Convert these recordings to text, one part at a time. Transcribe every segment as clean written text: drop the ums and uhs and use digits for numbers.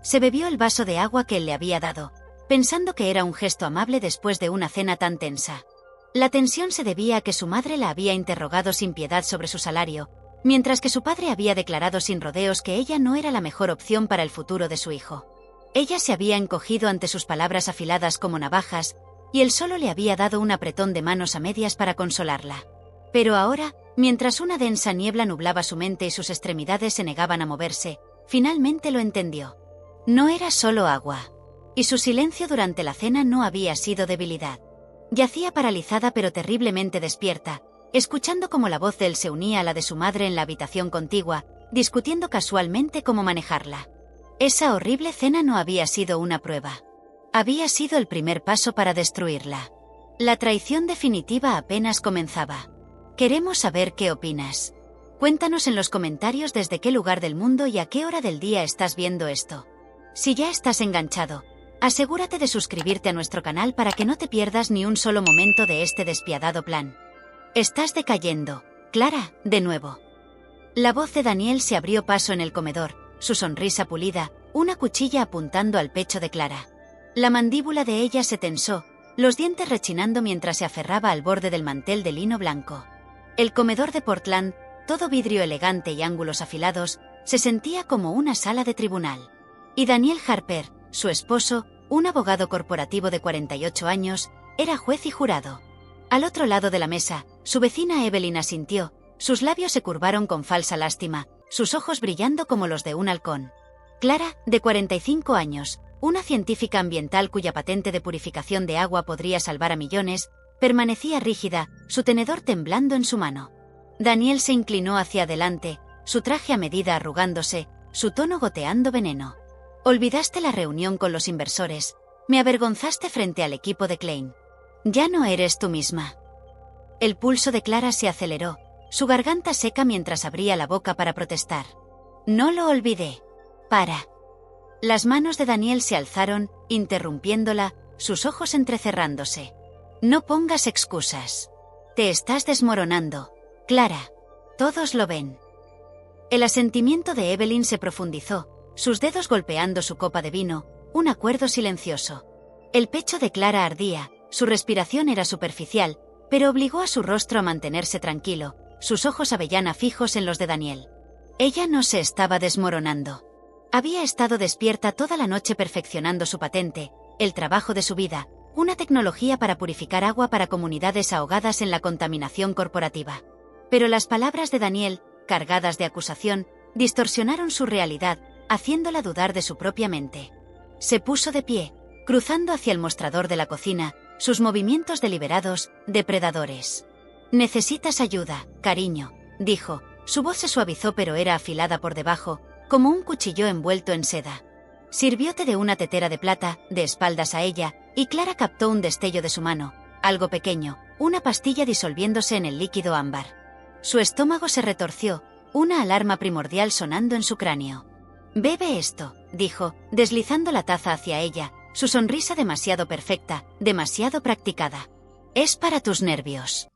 Se bebió el vaso de agua que él le había dado, pensando que era un gesto amable después de una cena tan tensa. La tensión se debía a que su madre la había interrogado sin piedad sobre su salario, mientras que su padre había declarado sin rodeos que ella no era la mejor opción para el futuro de su hijo. Ella se había encogido ante sus palabras afiladas como navajas, y él solo le había dado un apretón de manos a medias para consolarla. Pero ahora, mientras una densa niebla nublaba su mente y sus extremidades se negaban a moverse, finalmente lo entendió. No era solo agua. Y su silencio durante la cena no había sido debilidad. Yacía paralizada pero terriblemente despierta, escuchando cómo la voz de él se unía a la de su madre en la habitación contigua, discutiendo casualmente cómo manejarla. Esa horrible cena no había sido una prueba. Había sido el primer paso para destruirla. La traición definitiva apenas comenzaba. Queremos saber qué opinas. Cuéntanos en los comentarios desde qué lugar del mundo y a qué hora del día estás viendo esto. Si ya estás enganchado, asegúrate de suscribirte a nuestro canal para que no te pierdas ni un solo momento de este despiadado plan. Estás decayendo, Clara, de nuevo. La voz de Daniel se abrió paso en el comedor, su sonrisa pulida, una cuchilla apuntando al pecho de Clara. La mandíbula de ella se tensó, los dientes rechinando mientras se aferraba al borde del mantel de lino blanco. El comedor de Portland, todo vidrio elegante y ángulos afilados, se sentía como una sala de tribunal. Y Daniel Harper, su esposo, un abogado corporativo de 48 años, era juez y jurado. Al otro lado de la mesa, su vecina Evelyn asintió, sus labios se curvaron con falsa lástima, sus ojos brillando como los de un halcón. Clara, de 45 años, una científica ambiental cuya patente de purificación de agua podría salvar a millones, permanecía rígida, su tenedor temblando en su mano. Daniel se inclinó hacia adelante, su traje a medida arrugándose, su tono goteando veneno. Olvidaste la reunión con los inversores, me avergonzaste frente al equipo de Klein. Ya no eres tú misma. El pulso de Clara se aceleró, su garganta seca mientras abría la boca para protestar. No lo olvidé. Para. Las manos de Daniel se alzaron, interrumpiéndola, sus ojos entrecerrándose. No pongas excusas. Te estás desmoronando, Clara. Todos lo ven. El asentimiento de Evelyn se profundizó, sus dedos golpeando su copa de vino, un acuerdo silencioso. El pecho de Clara ardía, su respiración era superficial, pero obligó a su rostro a mantenerse tranquilo, sus ojos avellana fijos en los de Daniel. Ella no se estaba desmoronando. Había estado despierta toda la noche perfeccionando su patente, el trabajo de su vida, una tecnología para purificar agua para comunidades ahogadas en la contaminación corporativa. Pero las palabras de Daniel, cargadas de acusación, distorsionaron su realidad, haciéndola dudar de su propia mente. Se puso de pie, cruzando hacia el mostrador de la cocina, sus movimientos deliberados, depredadores. Necesitas ayuda, cariño, dijo, su voz se suavizó pero era afilada por debajo, como un cuchillo envuelto en seda. Sirvió té de una tetera de plata, de espaldas a ella, y Clara captó un destello de su mano, algo pequeño, una pastilla disolviéndose en el líquido ámbar. Su estómago se retorció, una alarma primordial sonando en su cráneo. Bebe esto, dijo, deslizando la taza hacia ella, su sonrisa demasiado perfecta, demasiado practicada. Es para tus nervios.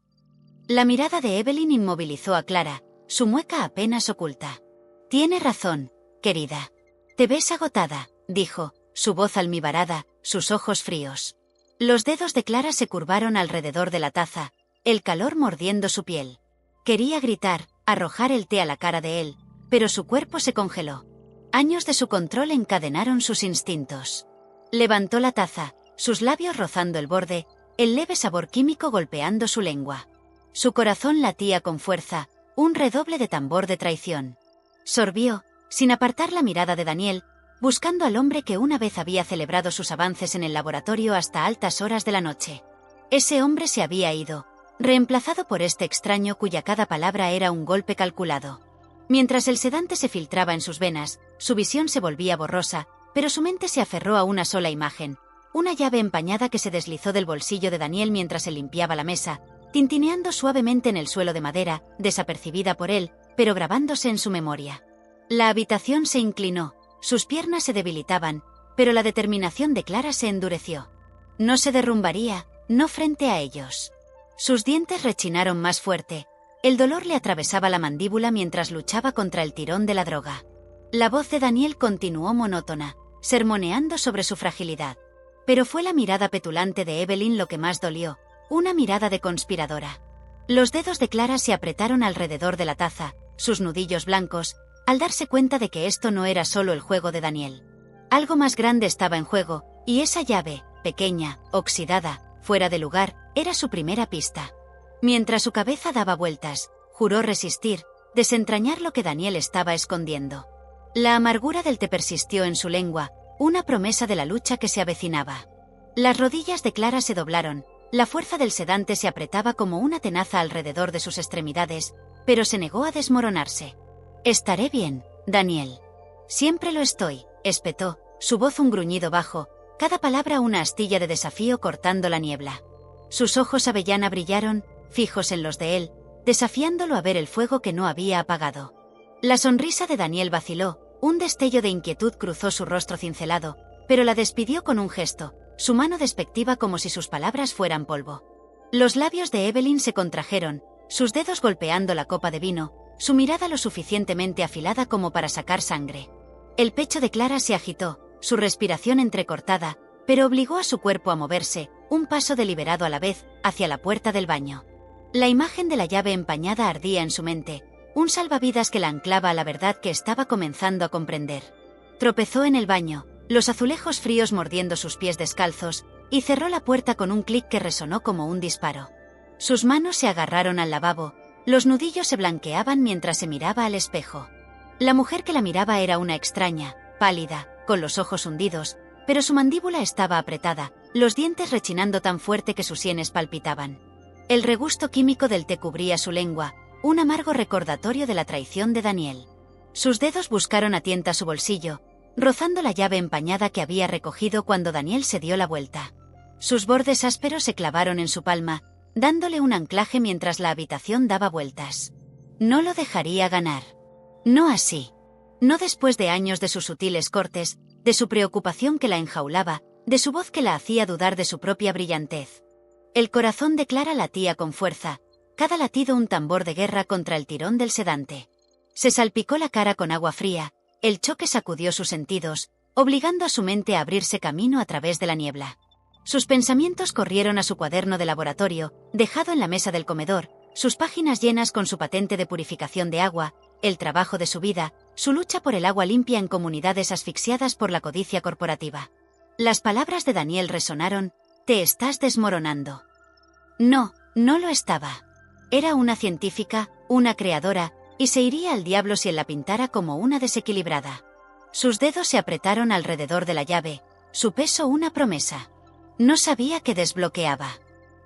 La mirada de Evelyn inmovilizó a Clara, su mueca apenas oculta. Tiene razón, querida. Te ves agotada, dijo, su voz almibarada, sus ojos fríos. Los dedos de Clara se curvaron alrededor de la taza, el calor mordiendo su piel. Quería gritar, arrojar el té a la cara de él, pero su cuerpo se congeló. Años de su control encadenaron sus instintos. Levantó la taza, sus labios rozando el borde, el leve sabor químico golpeando su lengua. Su corazón latía con fuerza, un redoble de tambor de traición. Sorbió, sin apartar la mirada de Daniel, buscando al hombre que una vez había celebrado sus avances en el laboratorio hasta altas horas de la noche. Ese hombre se había ido, reemplazado por este extraño cuya cada palabra era un golpe calculado. Mientras el sedante se filtraba en sus venas, su visión se volvía borrosa, pero su mente se aferró a una sola imagen, una llave empañada que se deslizó del bolsillo de Daniel mientras se limpiaba la mesa, tintineando suavemente en el suelo de madera, desapercibida por él, pero grabándose en su memoria. La habitación se inclinó, sus piernas se debilitaban, pero la determinación de Clara se endureció. No se derrumbaría, no frente a ellos. Sus dientes rechinaron más fuerte. El dolor le atravesaba la mandíbula mientras luchaba contra el tirón de la droga. La voz de Daniel continuó monótona. sermoneando sobre su fragilidad. Pero fue la mirada petulante de Evelyn lo que más dolió, una mirada de conspiradora. Los dedos de Clara se apretaron alrededor de la taza, sus nudillos blancos, al darse cuenta de que esto no era solo el juego de Daniel. Algo más grande estaba en juego, y esa llave, pequeña, oxidada, fuera de lugar, era su primera pista. Mientras su cabeza daba vueltas, juró resistir, desentrañar lo que Daniel estaba escondiendo. La amargura del té persistió en su lengua, una promesa de la lucha que se avecinaba. Las rodillas de Clara se doblaron, la fuerza del sedante se apretaba como una tenaza alrededor de sus extremidades, pero se negó a desmoronarse. «Estaré bien, Daniel». «Siempre lo estoy», espetó, su voz un gruñido bajo, cada palabra una astilla de desafío cortando la niebla. Sus ojos avellana brillaron, fijos en los de él, desafiándolo a ver el fuego que no había apagado. La sonrisa de Daniel vaciló, un destello de inquietud cruzó su rostro cincelado, pero la despidió con un gesto, su mano despectiva como si sus palabras fueran polvo. Los labios de Evelyn se contrajeron, sus dedos golpeando la copa de vino, su mirada lo suficientemente afilada como para sacar sangre. El pecho de Clara se agitó, su respiración entrecortada, pero obligó a su cuerpo a moverse, un paso deliberado a la vez, hacia la puerta del baño. La imagen de la llave empañada ardía en su mente, un salvavidas que la anclaba a la verdad que estaba comenzando a comprender. Tropezó en el baño, los azulejos fríos mordiendo sus pies descalzos, y cerró la puerta con un clic que resonó como un disparo. Sus manos se agarraron al lavabo, los nudillos se blanqueaban mientras se miraba al espejo. La mujer que la miraba era una extraña, pálida, con los ojos hundidos, pero su mandíbula estaba apretada, los dientes rechinando tan fuerte que sus sienes palpitaban. El regusto químico del té cubría su lengua, un amargo recordatorio de la traición de Daniel. Sus dedos buscaron a tienta su bolsillo, rozando la llave empañada que había recogido cuando Daniel se dio la vuelta. Sus bordes ásperos se clavaron en su palma, dándole un anclaje mientras la habitación daba vueltas. No lo dejaría ganar. No así. No después de años de sus sutiles cortes, de su preocupación que la enjaulaba, de su voz que la hacía dudar de su propia brillantez. El corazón de Clara latía con fuerza, cada latido un tambor de guerra contra el tirón del sedante. Se salpicó la cara con agua fría, el choque sacudió sus sentidos, obligando a su mente a abrirse camino a través de la niebla. Sus pensamientos corrieron a su cuaderno de laboratorio, dejado en la mesa del comedor, sus páginas llenas con su patente de purificación de agua, el trabajo de su vida, su lucha por el agua limpia en comunidades asfixiadas por la codicia corporativa. Las palabras de Daniel resonaron: «Te estás desmoronando». No, no lo estaba. Era una científica, una creadora, y se iría al diablo si él la pintara como una desequilibrada. Sus dedos se apretaron alrededor de la llave, su peso una promesa. No sabía qué desbloqueaba,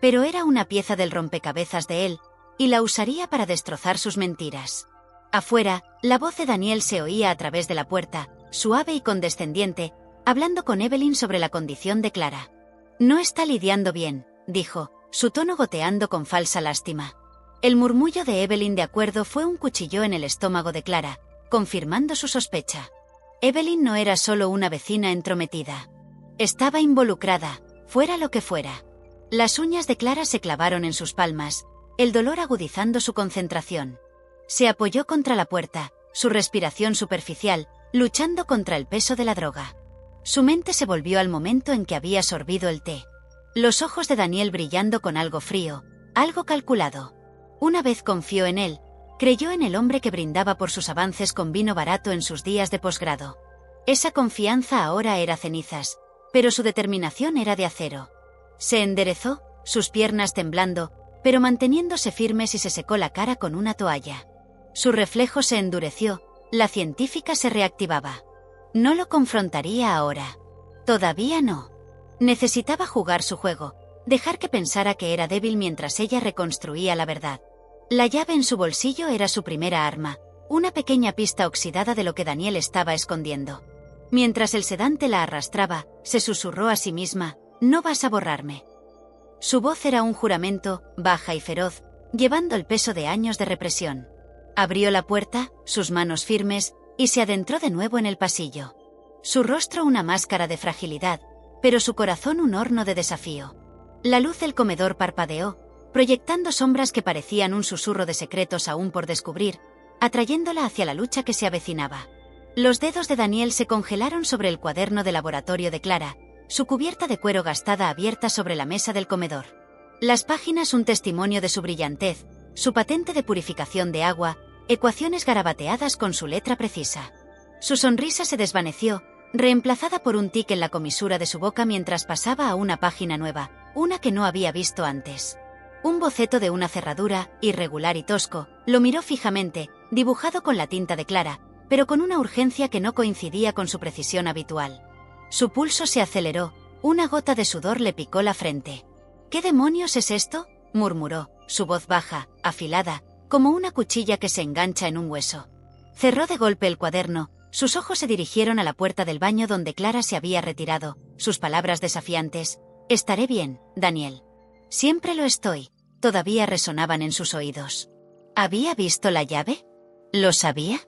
pero era una pieza del rompecabezas de él, y la usaría para destrozar sus mentiras. Afuera, la voz de Daniel se oía a través de la puerta, suave y condescendiente, hablando con Evelyn sobre la condición de Clara. «No está lidiando bien», dijo, su tono goteando con falsa lástima. El murmullo de Evelyn de acuerdo fue un cuchillo en el estómago de Clara, confirmando su sospecha. Evelyn no era solo una vecina entrometida. Estaba involucrada, fuera lo que fuera. Las uñas de Clara se clavaron en sus palmas, el dolor agudizando su concentración. Se apoyó contra la puerta, su respiración superficial, luchando contra el peso de la droga. Su mente se volvió al momento en que había sorbido el té. Los ojos de Daniel brillando con algo frío, algo calculado. Una vez confió en él, creyó en el hombre que brindaba por sus avances con vino barato en sus días de posgrado. Esa confianza ahora era cenizas, pero su determinación era de acero. Se enderezó, sus piernas temblando, pero manteniéndose firmes, y se secó la cara con una toalla. Su reflejo se endureció, la científica se reactivaba. No lo confrontaría ahora. Todavía no. Necesitaba jugar su juego, dejar que pensara que era débil mientras ella reconstruía la verdad. La llave en su bolsillo era su primera arma, una pequeña pista oxidada de lo que Daniel estaba escondiendo. Mientras el sedante la arrastraba, se susurró a sí misma: «No vas a borrarme». Su voz era un juramento, baja y feroz, llevando el peso de años de represión. Abrió la puerta, sus manos firmes, y se adentró de nuevo en el pasillo. Su rostro una máscara de fragilidad, pero su corazón un horno de desafío. La luz del comedor parpadeó, proyectando sombras que parecían un susurro de secretos aún por descubrir, atrayéndola hacia la lucha que se avecinaba. Los dedos de Daniel se congelaron sobre el cuaderno de laboratorio de Clara, su cubierta de cuero gastada abierta sobre la mesa del comedor. Las páginas un testimonio de su brillantez, su patente de purificación de agua, ecuaciones garabateadas con su letra precisa. Su sonrisa se desvaneció, reemplazada por un tic en la comisura de su boca mientras pasaba a una página nueva, una que no había visto antes. Un boceto de una cerradura, irregular y tosco, lo miró fijamente, dibujado con la tinta de Clara, pero con una urgencia que no coincidía con su precisión habitual. Su pulso se aceleró, una gota de sudor le picó la frente. «¿Qué demonios es esto?», murmuró, su voz baja, afilada, como una cuchilla que se engancha en un hueso. Cerró de golpe el cuaderno, sus ojos se dirigieron a la puerta del baño donde Clara se había retirado, sus palabras desafiantes: «Estaré bien, Daniel». «Siempre lo estoy», todavía resonaban en sus oídos. ¿Había visto la llave? ¿Lo sabía?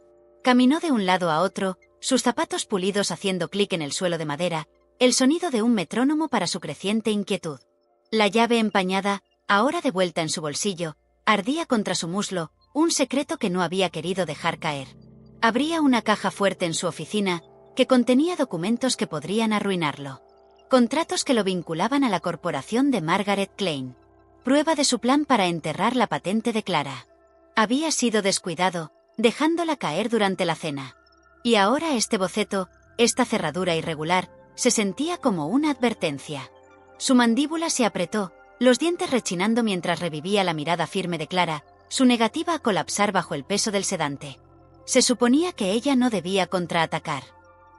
Caminó de un lado a otro, sus zapatos pulidos haciendo clic en el suelo de madera, el sonido de un metrónomo para su creciente inquietud. La llave empañada, ahora de vuelta en su bolsillo, ardía contra su muslo, un secreto que no había querido dejar caer. Abría una caja fuerte en su oficina, que contenía documentos que podrían arruinarlo. Contratos que lo vinculaban a la corporación de Margaret Klein. Prueba de su plan para enterrar la patente de Clara. Había sido descuidado, dejándola caer durante la cena. Y ahora este boceto, esta cerradura irregular, se sentía como una advertencia. Su mandíbula se apretó, los dientes rechinando mientras revivía la mirada firme de Clara, su negativa a colapsar bajo el peso del sedante. Se suponía que ella no debía contraatacar.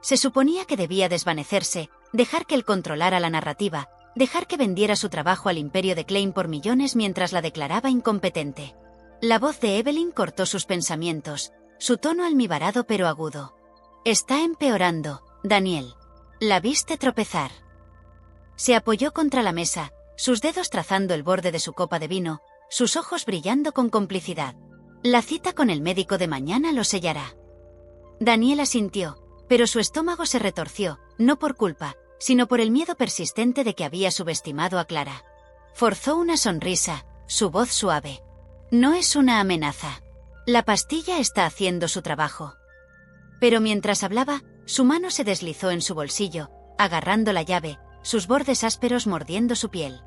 Se suponía que debía desvanecerse, dejar que él controlara la narrativa, dejar que vendiera su trabajo al imperio de Klein por millones mientras la declaraba incompetente. La voz de Evelyn cortó sus pensamientos, su tono almibarado pero agudo. «Está empeorando, Daniel. La viste tropezar». Se apoyó contra la mesa, sus dedos trazando el borde de su copa de vino, sus ojos brillando con complicidad. «La cita con el médico de mañana lo sellará». Daniel asintió, pero su estómago se retorció, no por culpa, sino por el miedo persistente de que había subestimado a Clara. Forzó una sonrisa, su voz suave. «No es una amenaza. La pastilla está haciendo su trabajo». Pero mientras hablaba, su mano se deslizó en su bolsillo, agarrando la llave, sus bordes ásperos mordiendo su piel.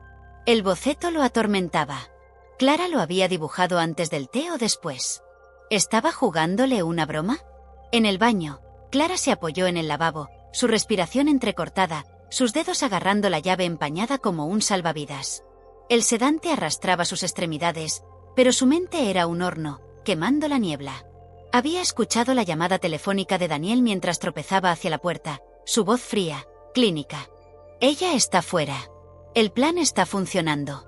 El boceto lo atormentaba. ¿Clara lo había dibujado antes del té o después? ¿Estaba jugándole una broma? En el baño, Clara se apoyó en el lavabo, su respiración entrecortada, sus dedos agarrando la llave empañada como un salvavidas. El sedante arrastraba sus extremidades, pero su mente era un horno, quemando la niebla. Había escuchado la llamada telefónica de Daniel mientras tropezaba hacia la puerta, su voz fría, clínica. «Ella está fuera. El plan está funcionando».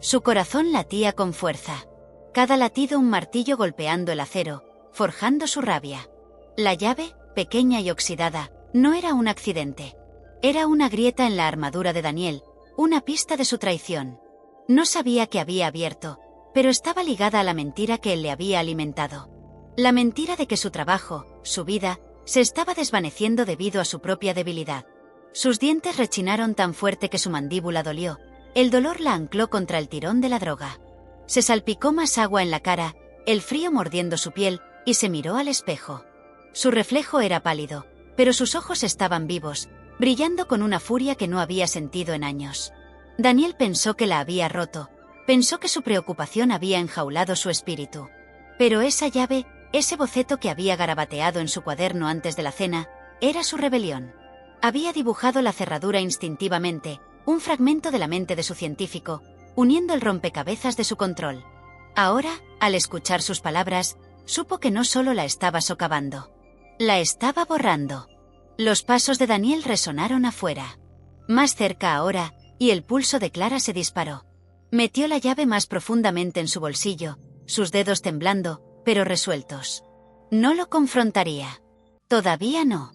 Su corazón latía con fuerza. Cada latido un martillo golpeando el acero, forjando su rabia. La llave, pequeña y oxidada, no era un accidente. Era una grieta en la armadura de Daniel, una pista de su traición. No sabía que había abierto, pero estaba ligada a la mentira que él le había alimentado. La mentira de que su trabajo, su vida, se estaba desvaneciendo debido a su propia debilidad. Sus dientes rechinaron tan fuerte que su mandíbula dolió. El dolor la ancló contra el tirón de la droga. Se salpicó más agua en la cara, el frío mordiendo su piel, y se miró al espejo. Su reflejo era pálido, pero sus ojos estaban vivos, brillando con una furia que no había sentido en años. Daniel pensó que la había roto, pensó que su preocupación había enjaulado su espíritu. Pero esa llave, ese boceto que había garabateado en su cuaderno antes de la cena, era su rebelión. Había dibujado la cerradura instintivamente, un fragmento de la mente de su científico, uniendo el rompecabezas de su control. Ahora, al escuchar sus palabras, supo que no solo la estaba socavando. La estaba borrando. Los pasos de Daniel resonaron afuera. Más cerca ahora, y el pulso de Clara se disparó. Metió la llave más profundamente en su bolsillo, sus dedos temblando, pero resueltos. No lo confrontaría. Todavía no.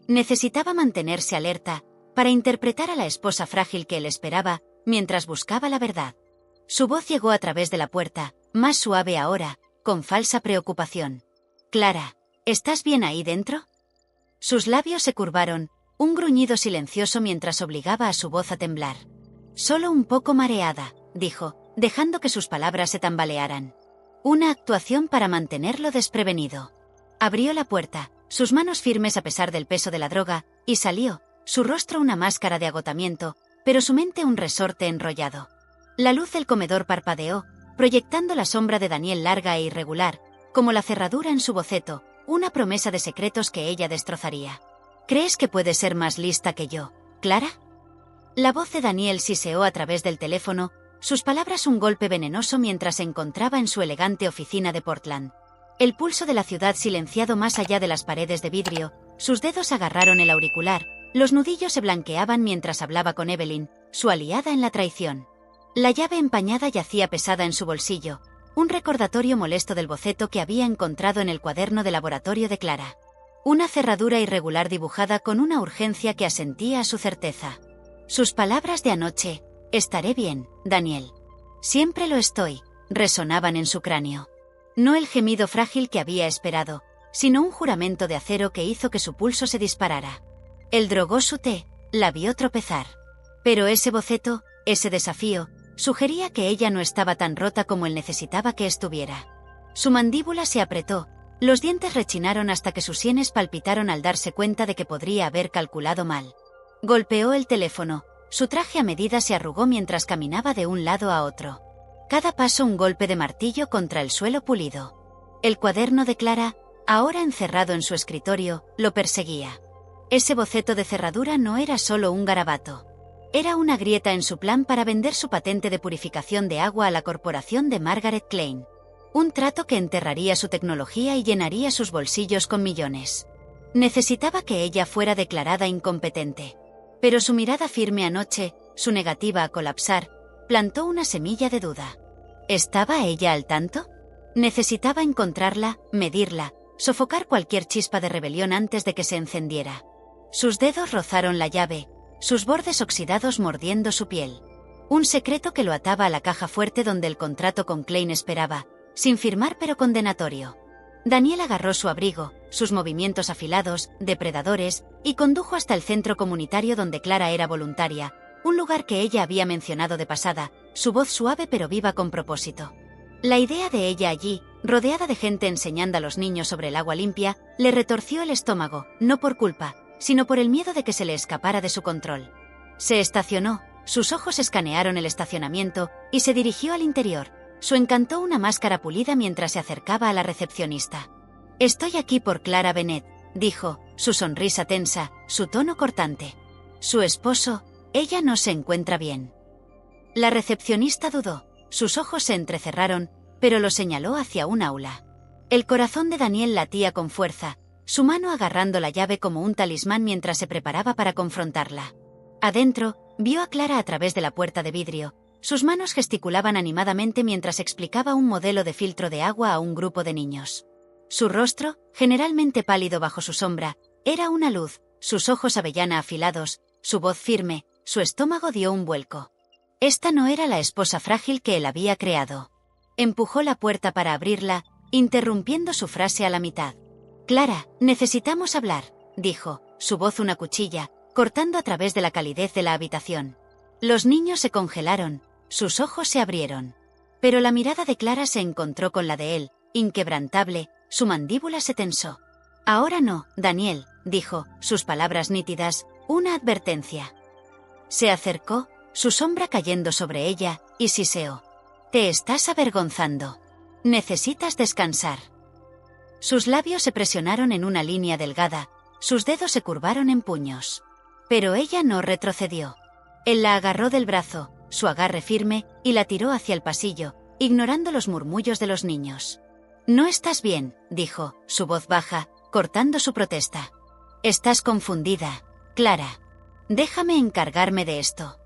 Necesitaba mantenerse alerta, para interpretar a la esposa frágil que él esperaba, mientras buscaba la verdad. Su voz llegó a través de la puerta, más suave ahora, con falsa preocupación. «Clara, ¿estás bien ahí dentro?» Sus labios se curvaron, un gruñido silencioso mientras obligaba a su voz a temblar. «Solo un poco mareada», dijo, dejando que sus palabras se tambalearan. Una actuación para mantenerlo desprevenido. Abrió la puerta, sus manos firmes a pesar del peso de la droga, y salió, su rostro una máscara de agotamiento, pero su mente un resorte enrollado. La luz del comedor parpadeó, proyectando la sombra de Daniel larga e irregular, como la cerradura en su boceto, una promesa de secretos que ella destrozaría. ¿Crees que puedes ser más lista que yo, Clara? La voz de Daniel siseó a través del teléfono, sus palabras un golpe venenoso mientras se encontraba en su elegante oficina de Portland. El pulso de la ciudad silenciado más allá de las paredes de vidrio, sus dedos agarraron el auricular, los nudillos se blanqueaban mientras hablaba con Evelyn, su aliada en la traición. La llave empañada yacía pesada en su bolsillo, un recordatorio molesto del boceto que había encontrado en el cuaderno de laboratorio de Clara. Una cerradura irregular dibujada con una urgencia que asentía a su certeza. Sus palabras de anoche, «Estaré bien, Daniel. Siempre lo estoy», resonaban en su cráneo. No el gemido frágil que había esperado, sino un juramento de acero que hizo que su pulso se disparara. Él drogó su té, la vio tropezar. Pero ese boceto, ese desafío, sugería que ella no estaba tan rota como él necesitaba que estuviera. Su mandíbula se apretó, los dientes rechinaron hasta que sus sienes palpitaron al darse cuenta de que podría haber calculado mal. Golpeó el teléfono, su traje a medida se arrugó mientras caminaba de un lado a otro. Cada paso un golpe de martillo contra el suelo pulido. El cuaderno de Clara, ahora encerrado en su escritorio, lo perseguía. Ese boceto de cerradura no era solo un garabato. Era una grieta en su plan para vender su patente de purificación de agua a la corporación de Margaret Klein. Un trato que enterraría su tecnología y llenaría sus bolsillos con millones. Necesitaba que ella fuera declarada incompetente. Pero su mirada firme anoche, su negativa a colapsar, plantó una semilla de duda. ¿Estaba ella al tanto? Necesitaba encontrarla, medirla, sofocar cualquier chispa de rebelión antes de que se encendiera. Sus dedos rozaron la llave, sus bordes oxidados mordiendo su piel. Un secreto que lo ataba a la caja fuerte donde el contrato con Klein esperaba, sin firmar pero condenatorio. Daniel agarró su abrigo, sus movimientos afilados, depredadores, y condujo hasta el centro comunitario donde Clara era voluntaria, un lugar que ella había mencionado de pasada, su voz suave pero viva con propósito. La idea de ella allí, rodeada de gente enseñando a los niños sobre el agua limpia, le retorció el estómago, no por culpa, sino por el miedo de que se le escapara de su control. Se estacionó, sus ojos escanearon el estacionamiento, y se dirigió al interior. Su encantó una máscara pulida mientras se acercaba a la recepcionista. «Estoy aquí por Clara Bennett», dijo, su sonrisa tensa, su tono cortante. Su esposo, ella no se encuentra bien. La recepcionista dudó, sus ojos se entrecerraron, pero lo señaló hacia un aula. El corazón de Daniel latía con fuerza, su mano agarrando la llave como un talismán mientras se preparaba para confrontarla. Adentro, vio a Clara a través de la puerta de vidrio. Sus manos gesticulaban animadamente mientras explicaba un modelo de filtro de agua a un grupo de niños. Su rostro, generalmente pálido bajo su sombra, era una luz, sus ojos avellana afilados, su voz firme, su estómago dio un vuelco. Esta no era la esposa frágil que él había creado. Empujó la puerta para abrirla, interrumpiendo su frase a la mitad. «Clara, necesitamos hablar», dijo, su voz una cuchilla, cortando a través de la calidez de la habitación. Los niños se congelaron, sus ojos se abrieron. Pero la mirada de Clara se encontró con la de él, inquebrantable, su mandíbula se tensó. «Ahora no, Daniel», dijo, sus palabras nítidas, una advertencia. Se acercó, su sombra cayendo sobre ella, y siseó. «Te estás avergonzando. Necesitas descansar». Sus labios se presionaron en una línea delgada, sus dedos se curvaron en puños. Pero ella no retrocedió. Él la agarró del brazo, su agarre firme, y la tiró hacia el pasillo, ignorando los murmullos de los niños. «No estás bien», dijo, su voz baja, cortando su protesta. «Estás confundida, Clara. Déjame encargarme de esto».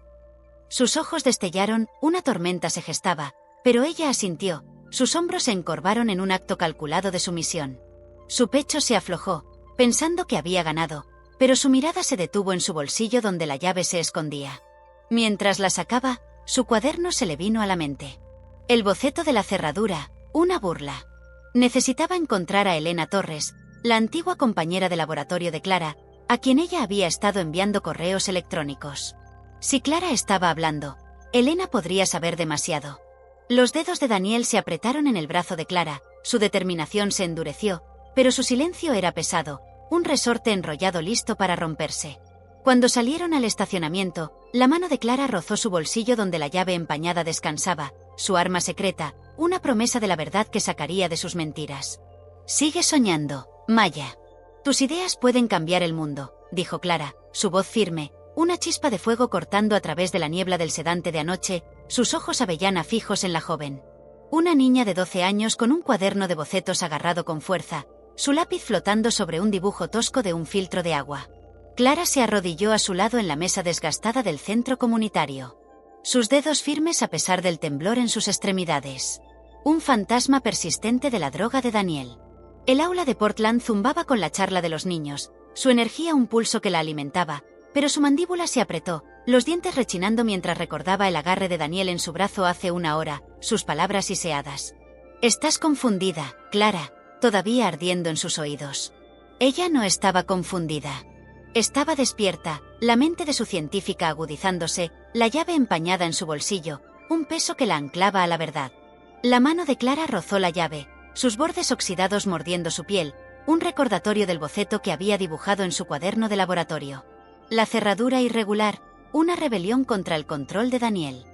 Sus ojos destellaron, una tormenta se gestaba, pero ella asintió, sus hombros se encorvaron en un acto calculado de sumisión. Su pecho se aflojó, pensando que había ganado, pero su mirada se detuvo en su bolsillo donde la llave se escondía. Mientras la sacaba, su cuaderno se le vino a la mente. El boceto de la cerradura, una burla. Necesitaba encontrar a Elena Torres, la antigua compañera de laboratorio de Clara, a quien ella había estado enviando correos electrónicos. Si Clara estaba hablando, Elena podría saber demasiado. Los dedos de Daniel se apretaron en el brazo de Clara, su determinación se endureció, pero su silencio era pesado, un resorte enrollado listo para romperse. Cuando salieron al estacionamiento, la mano de Clara rozó su bolsillo donde la llave empañada descansaba, su arma secreta, una promesa de la verdad que sacaría de sus mentiras. «Sigue soñando, Maya. Tus ideas pueden cambiar el mundo», dijo Clara, su voz firme, una chispa de fuego cortando a través de la niebla del sedante de anoche, sus ojos avellana fijos en la joven. Una niña de 12 años con un cuaderno de bocetos agarrado con fuerza, su lápiz flotando sobre un dibujo tosco de un filtro de agua. Clara se arrodilló a su lado en la mesa desgastada del centro comunitario. Sus dedos firmes a pesar del temblor en sus extremidades. Un fantasma persistente de la droga de Daniel. El aula de Portland zumbaba con la charla de los niños, su energía un pulso que la alimentaba, pero su mandíbula se apretó, los dientes rechinando mientras recordaba el agarre de Daniel en su brazo hace una hora, sus palabras siseadas. «Estás confundida, Clara», todavía ardiendo en sus oídos. Ella no estaba confundida. Estaba despierta, la mente de su científica agudizándose, la llave empañada en su bolsillo, un peso que la anclaba a la verdad. La mano de Clara rozó la llave, sus bordes oxidados mordiendo su piel, un recordatorio del boceto que había dibujado en su cuaderno de laboratorio. La cerradura irregular, una rebelión contra el control de Daniel.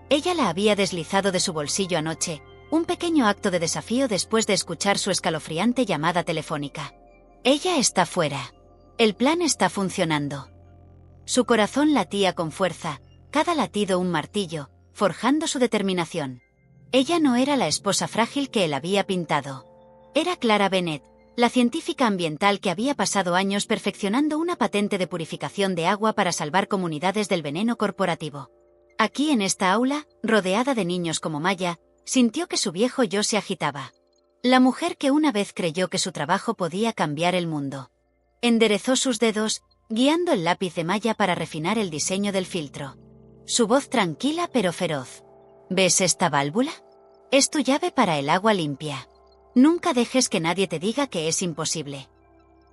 Ella la había deslizado de su bolsillo anoche, un pequeño acto de desafío después de escuchar su escalofriante llamada telefónica. Ella está fuera. El plan está funcionando. Su corazón latía con fuerza, cada latido un martillo, forjando su determinación. Ella no era la esposa frágil que él había pintado. Era Clara Bennett, la científica ambiental que había pasado años perfeccionando una patente de purificación de agua para salvar comunidades del veneno corporativo. Aquí en esta aula, rodeada de niños como Maya, sintió que su viejo yo se agitaba. La mujer que una vez creyó que su trabajo podía cambiar el mundo. Enderezó sus dedos, guiando el lápiz de Maya para refinar el diseño del filtro. Su voz tranquila pero feroz. ¿Ves esta válvula? Es tu llave para el agua limpia. Nunca dejes que nadie te diga que es imposible.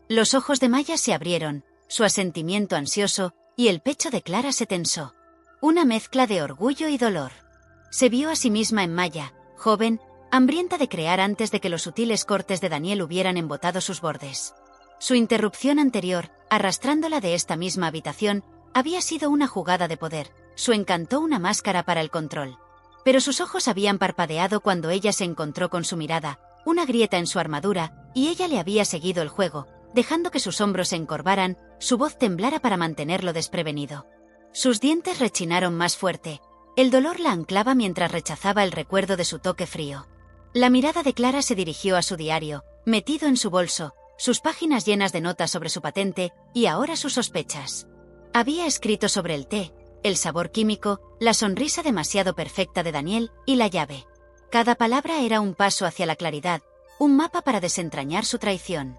Los ojos de Maya se abrieron, su asentimiento ansioso, y el pecho de Clara se tensó. Una mezcla de orgullo y dolor. Se vio a sí misma en Maya, joven, hambrienta de crear antes de que los sutiles cortes de Daniel hubieran embotado sus bordes. Su interrupción anterior, arrastrándola de esta misma habitación, había sido una jugada de poder, su encanto una máscara para el control. Pero sus ojos habían parpadeado cuando ella se encontró con su mirada, una grieta en su armadura, y ella le había seguido el juego, dejando que sus hombros se encorvaran, su voz temblara para mantenerlo desprevenido. Sus dientes rechinaron más fuerte. El dolor la anclaba mientras rechazaba el recuerdo de su toque frío. La mirada de Clara se dirigió a su diario, metido en su bolso, sus páginas llenas de notas sobre su patente, y ahora sus sospechas. Había escrito sobre el té, el sabor químico, la sonrisa demasiado perfecta de Daniel, y la llave. Cada palabra era un paso hacia la claridad, un mapa para desentrañar su traición.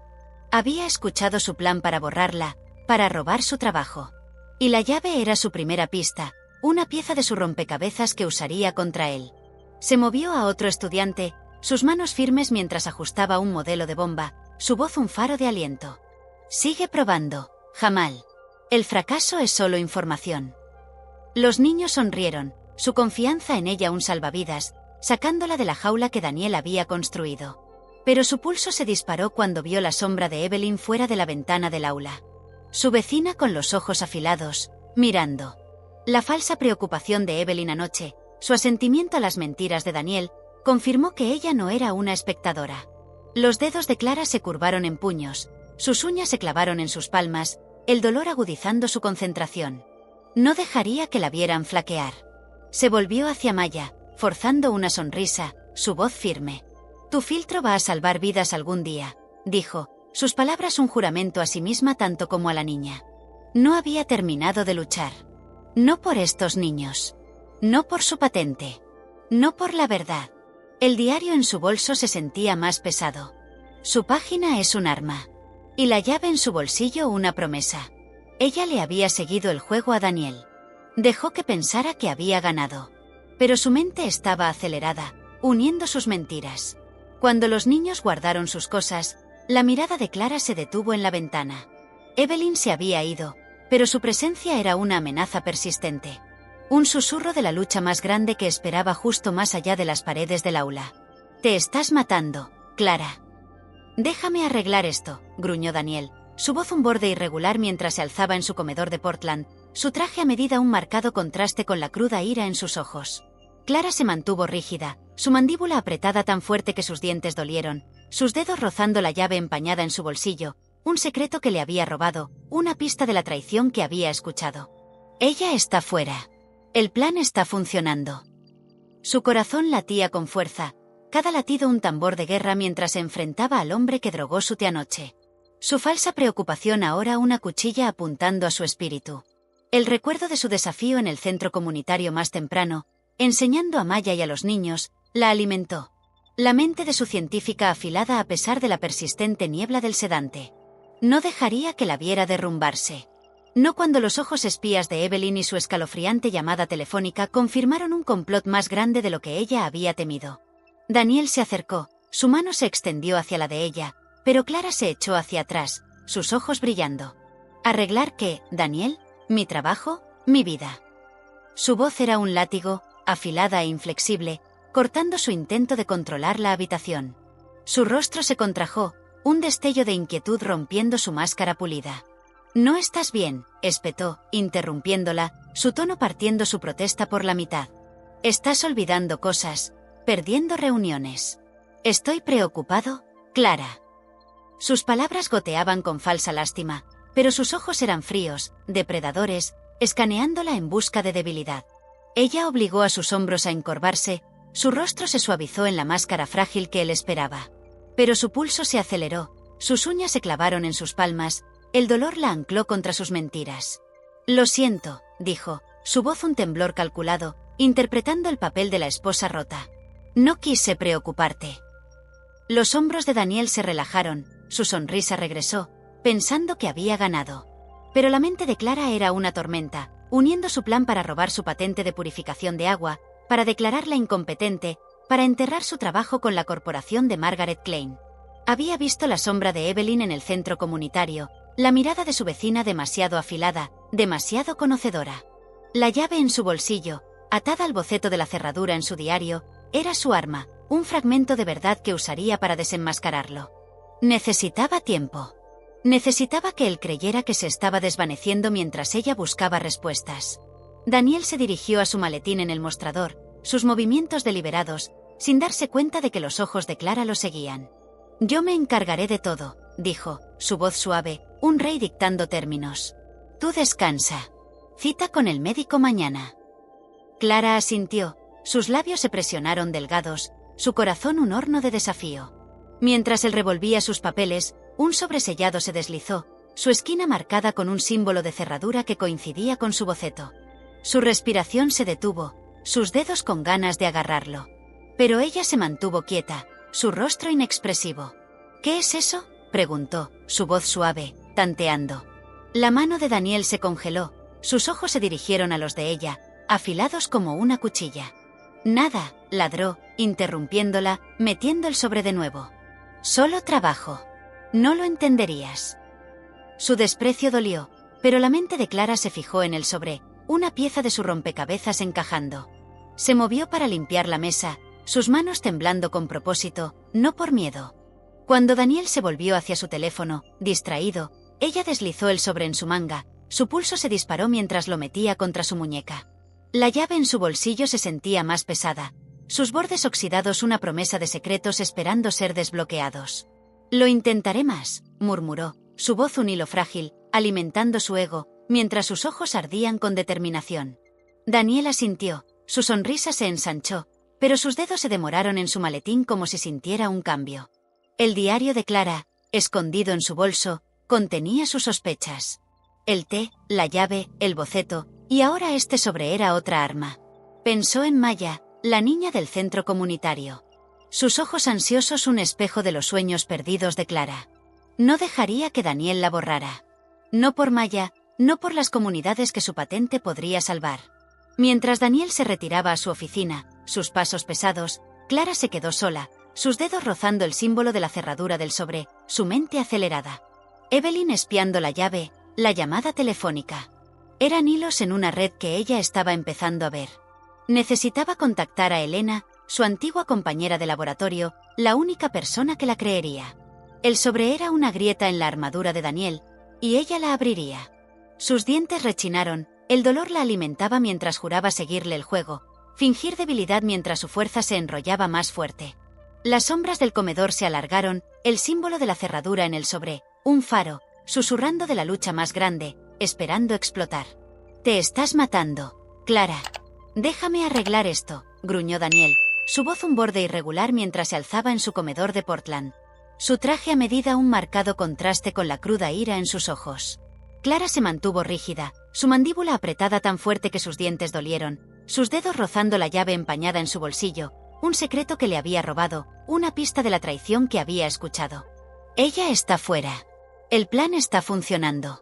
Había escuchado su plan para borrarla, para robar su trabajo. Y la llave era su primera pista, una pieza de su rompecabezas que usaría contra él. Se movió a otro estudiante, sus manos firmes mientras ajustaba un modelo de bomba, su voz un faro de aliento. Sigue probando, Jamal. El fracaso es solo información. Los niños sonrieron, su confianza en ella un salvavidas, sacándola de la jaula que Daniel había construido. Pero su pulso se disparó cuando vio la sombra de Evelyn fuera de la ventana del aula. Su vecina con los ojos afilados, mirando. La falsa preocupación de Evelyn anoche, su asentimiento a las mentiras de Daniel, confirmó que ella no era una espectadora. Los dedos de Clara se curvaron en puños, sus uñas se clavaron en sus palmas, el dolor agudizando su concentración. No dejaría que la vieran flaquear. Se volvió hacia Maya, forzando una sonrisa, su voz firme. Tu filtro va a salvar vidas algún día, dijo, sus palabras un juramento a sí misma tanto como a la niña. No había terminado de luchar. No por estos niños. No por su patente. No por la verdad. El diario en su bolso se sentía más pesado. Su página es un arma. Y la llave en su bolsillo una promesa. Ella le había seguido el juego a Daniel. Dejó que pensara que había ganado. Pero su mente estaba acelerada, uniendo sus mentiras. Cuando los niños guardaron sus cosas, la mirada de Clara se detuvo en la ventana. Evelyn se había ido, pero su presencia era una amenaza persistente. Un susurro de la lucha más grande que esperaba justo más allá de las paredes del aula. Te estás matando, Clara. Déjame arreglar esto, gruñó Daniel, Su voz un borde irregular mientras se alzaba en su comedor de Portland, su traje a medida un marcado contraste con la cruda ira en sus ojos. Clara se mantuvo rígida, su mandíbula apretada tan fuerte que sus dientes dolieron, sus dedos rozando la llave empañada en su bolsillo, un secreto que le había robado, una pista de la traición que había escuchado. Ella está fuera. El plan está funcionando. Su corazón latía con fuerza, cada latido un tambor de guerra mientras se enfrentaba al hombre que drogó su té anoche. Su falsa preocupación ahora una cuchilla apuntando a su espíritu. El recuerdo de su desafío en el centro comunitario más temprano, enseñando a Maya y a los niños, la alimentó. La mente de su científica afilada a pesar de la persistente niebla del sedante. No dejaría que la viera derrumbarse. No cuando los ojos espías de Evelyn y su escalofriante llamada telefónica confirmaron un complot más grande de lo que ella había temido. Daniel se acercó, su mano se extendió hacia la de ella, pero Clara se echó hacia atrás, sus ojos brillando. ¿Arreglar qué, Daniel? ¿Mi trabajo? ¿Mi vida? Su voz era un látigo, afilada e inflexible, cortando su intento de controlar la habitación. Su rostro se contrajo, un destello de inquietud rompiendo su máscara pulida. «No estás bien», espetó, interrumpiéndola, su tono partiendo su protesta por la mitad. «Estás olvidando cosas, perdiendo reuniones. Estoy preocupado, Clara». Sus palabras goteaban con falsa lástima, pero sus ojos eran fríos, depredadores, escaneándola en busca de debilidad. Ella obligó a sus hombros a encorvarse, su rostro se suavizó en la máscara frágil que él esperaba. Pero su pulso se aceleró, sus uñas se clavaron en sus palmas, el dolor la ancló contra sus mentiras. «Lo siento», dijo, su voz un temblor calculado, interpretando el papel de la esposa rota. «No quise preocuparte». Los hombros de Daniel se relajaron, su sonrisa regresó, pensando que había ganado. Pero la mente de Clara era una tormenta, uniendo su plan para robar su patente de purificación de agua, para declararla incompetente, para enterrar su trabajo con la corporación de Margaret Klein. Había visto la sombra de Evelyn en el centro comunitario, la mirada de su vecina demasiado afilada, demasiado conocedora. La llave en su bolsillo, atada al boceto de la cerradura en su diario, era su arma, un fragmento de verdad que usaría para desenmascararlo. Necesitaba tiempo. Necesitaba que él creyera que se estaba desvaneciendo mientras ella buscaba respuestas. Daniel se dirigió a su maletín en el mostrador, sus movimientos deliberados, sin darse cuenta de que los ojos de Clara lo seguían. «Yo me encargaré de todo», dijo, su voz suave, un rey dictando términos. «Tú descansa. Cita con el médico mañana». Clara asintió, sus labios se presionaron delgados, su corazón un horno de desafío. Mientras él revolvía sus papeles, un sobresellado se deslizó, su esquina marcada con un símbolo de cerradura que coincidía con su boceto. Su respiración se detuvo, sus dedos con ganas de agarrarlo. Pero ella se mantuvo quieta, su rostro inexpresivo. «¿Qué es eso?», preguntó, su voz suave, tanteando. La mano de Daniel se congeló, sus ojos se dirigieron a los de ella, afilados como una cuchilla. «Nada», ladró, interrumpiéndola, metiendo el sobre de nuevo. «Solo trabajo. No lo entenderías». Su desprecio dolió, pero la mente de Clara se fijó en el sobre, una pieza de su rompecabezas encajando. Se movió para limpiar la mesa, sus manos temblando con propósito, no por miedo. Cuando Daniel se volvió hacia su teléfono, distraído, ella deslizó el sobre en su manga, su pulso se disparó mientras lo metía contra su muñeca. La llave en su bolsillo se sentía más pesada, sus bordes oxidados una promesa de secretos esperando ser desbloqueados. «Lo intentaré más», murmuró, su voz un hilo frágil, alimentando su ego, mientras sus ojos ardían con determinación. Daniel asintió, su sonrisa se ensanchó, pero sus dedos se demoraron en su maletín como si sintiera un cambio. El diario de Clara, escondido en su bolso, contenía sus sospechas. El té, la llave, el boceto, y ahora este sobre era otra arma. Pensó en Maya, la niña del centro comunitario. Sus ojos ansiosos un espejo de los sueños perdidos de Clara. No dejaría que Daniel la borrara. No por Maya, no por las comunidades que su patente podría salvar. Mientras Daniel se retiraba a su oficina, sus pasos pesados, Clara se quedó sola, sus dedos rozando el símbolo de la cerradura del sobre, su mente acelerada. Evelyn espiando la llave, la llamada telefónica. Eran hilos en una red que ella estaba empezando a ver. Necesitaba contactar a Elena, su antigua compañera de laboratorio, la única persona que la creería. El sobre era una grieta en la armadura de Daniel, y ella la abriría. Sus dientes rechinaron, el dolor la alimentaba mientras juraba seguirle el juego, fingir debilidad mientras su fuerza se enrollaba más fuerte. Las sombras del comedor se alargaron, el símbolo de la cerradura en el sobre, un faro, susurrando de la lucha más grande, esperando explotar. «Te estás matando, Clara. Déjame arreglar esto», gruñó Daniel, su voz un borde irregular mientras se alzaba en su comedor de Portland. Su traje a medida un marcado contraste con la cruda ira en sus ojos. Clara se mantuvo rígida, su mandíbula apretada tan fuerte que sus dientes dolieron, sus dedos rozando la llave empañada en su bolsillo, un secreto que le había robado, una pista de la traición que había escuchado. Ella está fuera. El plan está funcionando.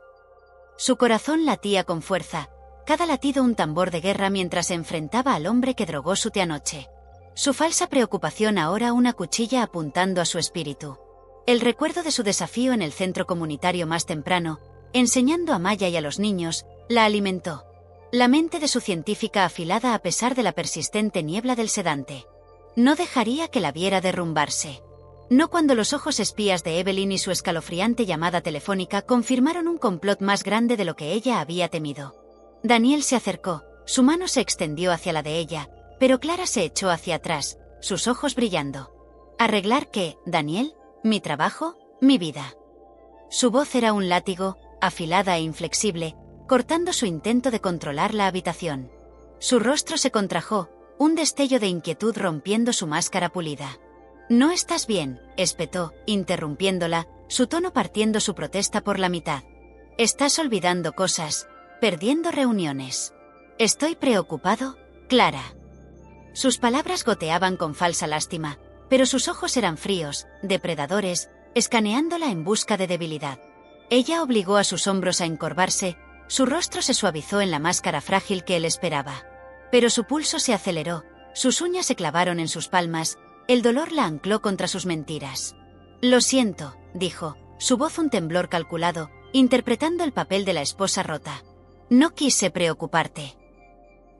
Su corazón latía con fuerza, cada latido un tambor de guerra mientras se enfrentaba al hombre que drogó su té anoche. Su falsa preocupación ahora una cuchilla apuntando a su espíritu. El recuerdo de su desafío en el centro comunitario más temprano, enseñando a Maya y a los niños, la alimentó. La mente de su científica afilada a pesar de la persistente niebla del sedante. No dejaría que la viera derrumbarse. No cuando los ojos espías de Evelyn y su escalofriante llamada telefónica confirmaron un complot más grande de lo que ella había temido. Daniel se acercó, su mano se extendió hacia la de ella, pero Clara se echó hacia atrás, sus ojos brillando. ¿Arreglar qué, Daniel? ¿Mi trabajo? ¿Mi vida? Su voz era un látigo, afilada e inflexible, cortando su intento de controlar la habitación. Su rostro se contrajo, un destello de inquietud rompiendo su máscara pulida. «No estás bien», espetó, interrumpiéndola, su tono partiendo su protesta por la mitad. «Estás olvidando cosas, perdiendo reuniones. Estoy preocupado, Clara». Sus palabras goteaban con falsa lástima, pero sus ojos eran fríos, depredadores, escaneándola en busca de debilidad. Ella obligó a sus hombros a encorvarse, su rostro se suavizó en la máscara frágil que él esperaba. Pero su pulso se aceleró, sus uñas se clavaron en sus palmas, el dolor la ancló contra sus mentiras. «Lo siento», dijo, su voz un temblor calculado, interpretando el papel de la esposa rota. «No quise preocuparte».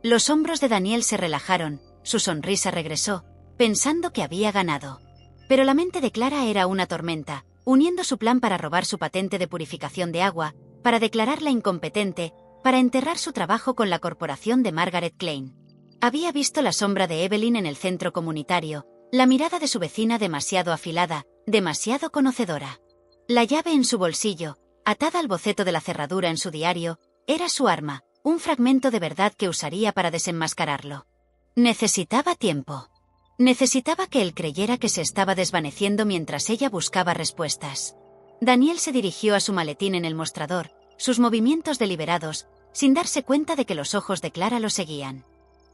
Los hombros de Daniel se relajaron, su sonrisa regresó, pensando que había ganado. Pero la mente de Clara era una tormenta, uniendo su plan para robar su patente de purificación de agua, para declararla incompetente, para enterrar su trabajo con la corporación de Margaret Klein. Había visto la sombra de Evelyn en el centro comunitario, la mirada de su vecina demasiado afilada, demasiado conocedora. La llave en su bolsillo, atada al boceto de la cerradura en su diario, era su arma, un fragmento de verdad que usaría para desenmascararlo. Necesitaba tiempo. Necesitaba que él creyera que se estaba desvaneciendo mientras ella buscaba respuestas. Daniel se dirigió a su maletín en el mostrador, sus movimientos deliberados, sin darse cuenta de que los ojos de Clara lo seguían.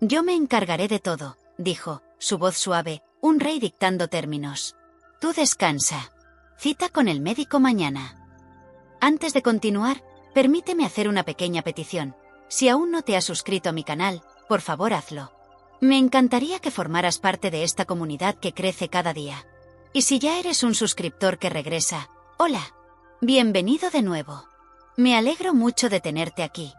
«Yo me encargaré de todo», dijo, su voz suave, un rey dictando términos. «Tú descansa. Cita con el médico mañana». Antes de continuar, permíteme hacer una pequeña petición. Si aún no te has suscrito a mi canal, por favor hazlo. Me encantaría que formaras parte de esta comunidad que crece cada día. Y si ya eres un suscriptor que regresa, hola. Bienvenido de nuevo. Me alegro mucho de tenerte aquí.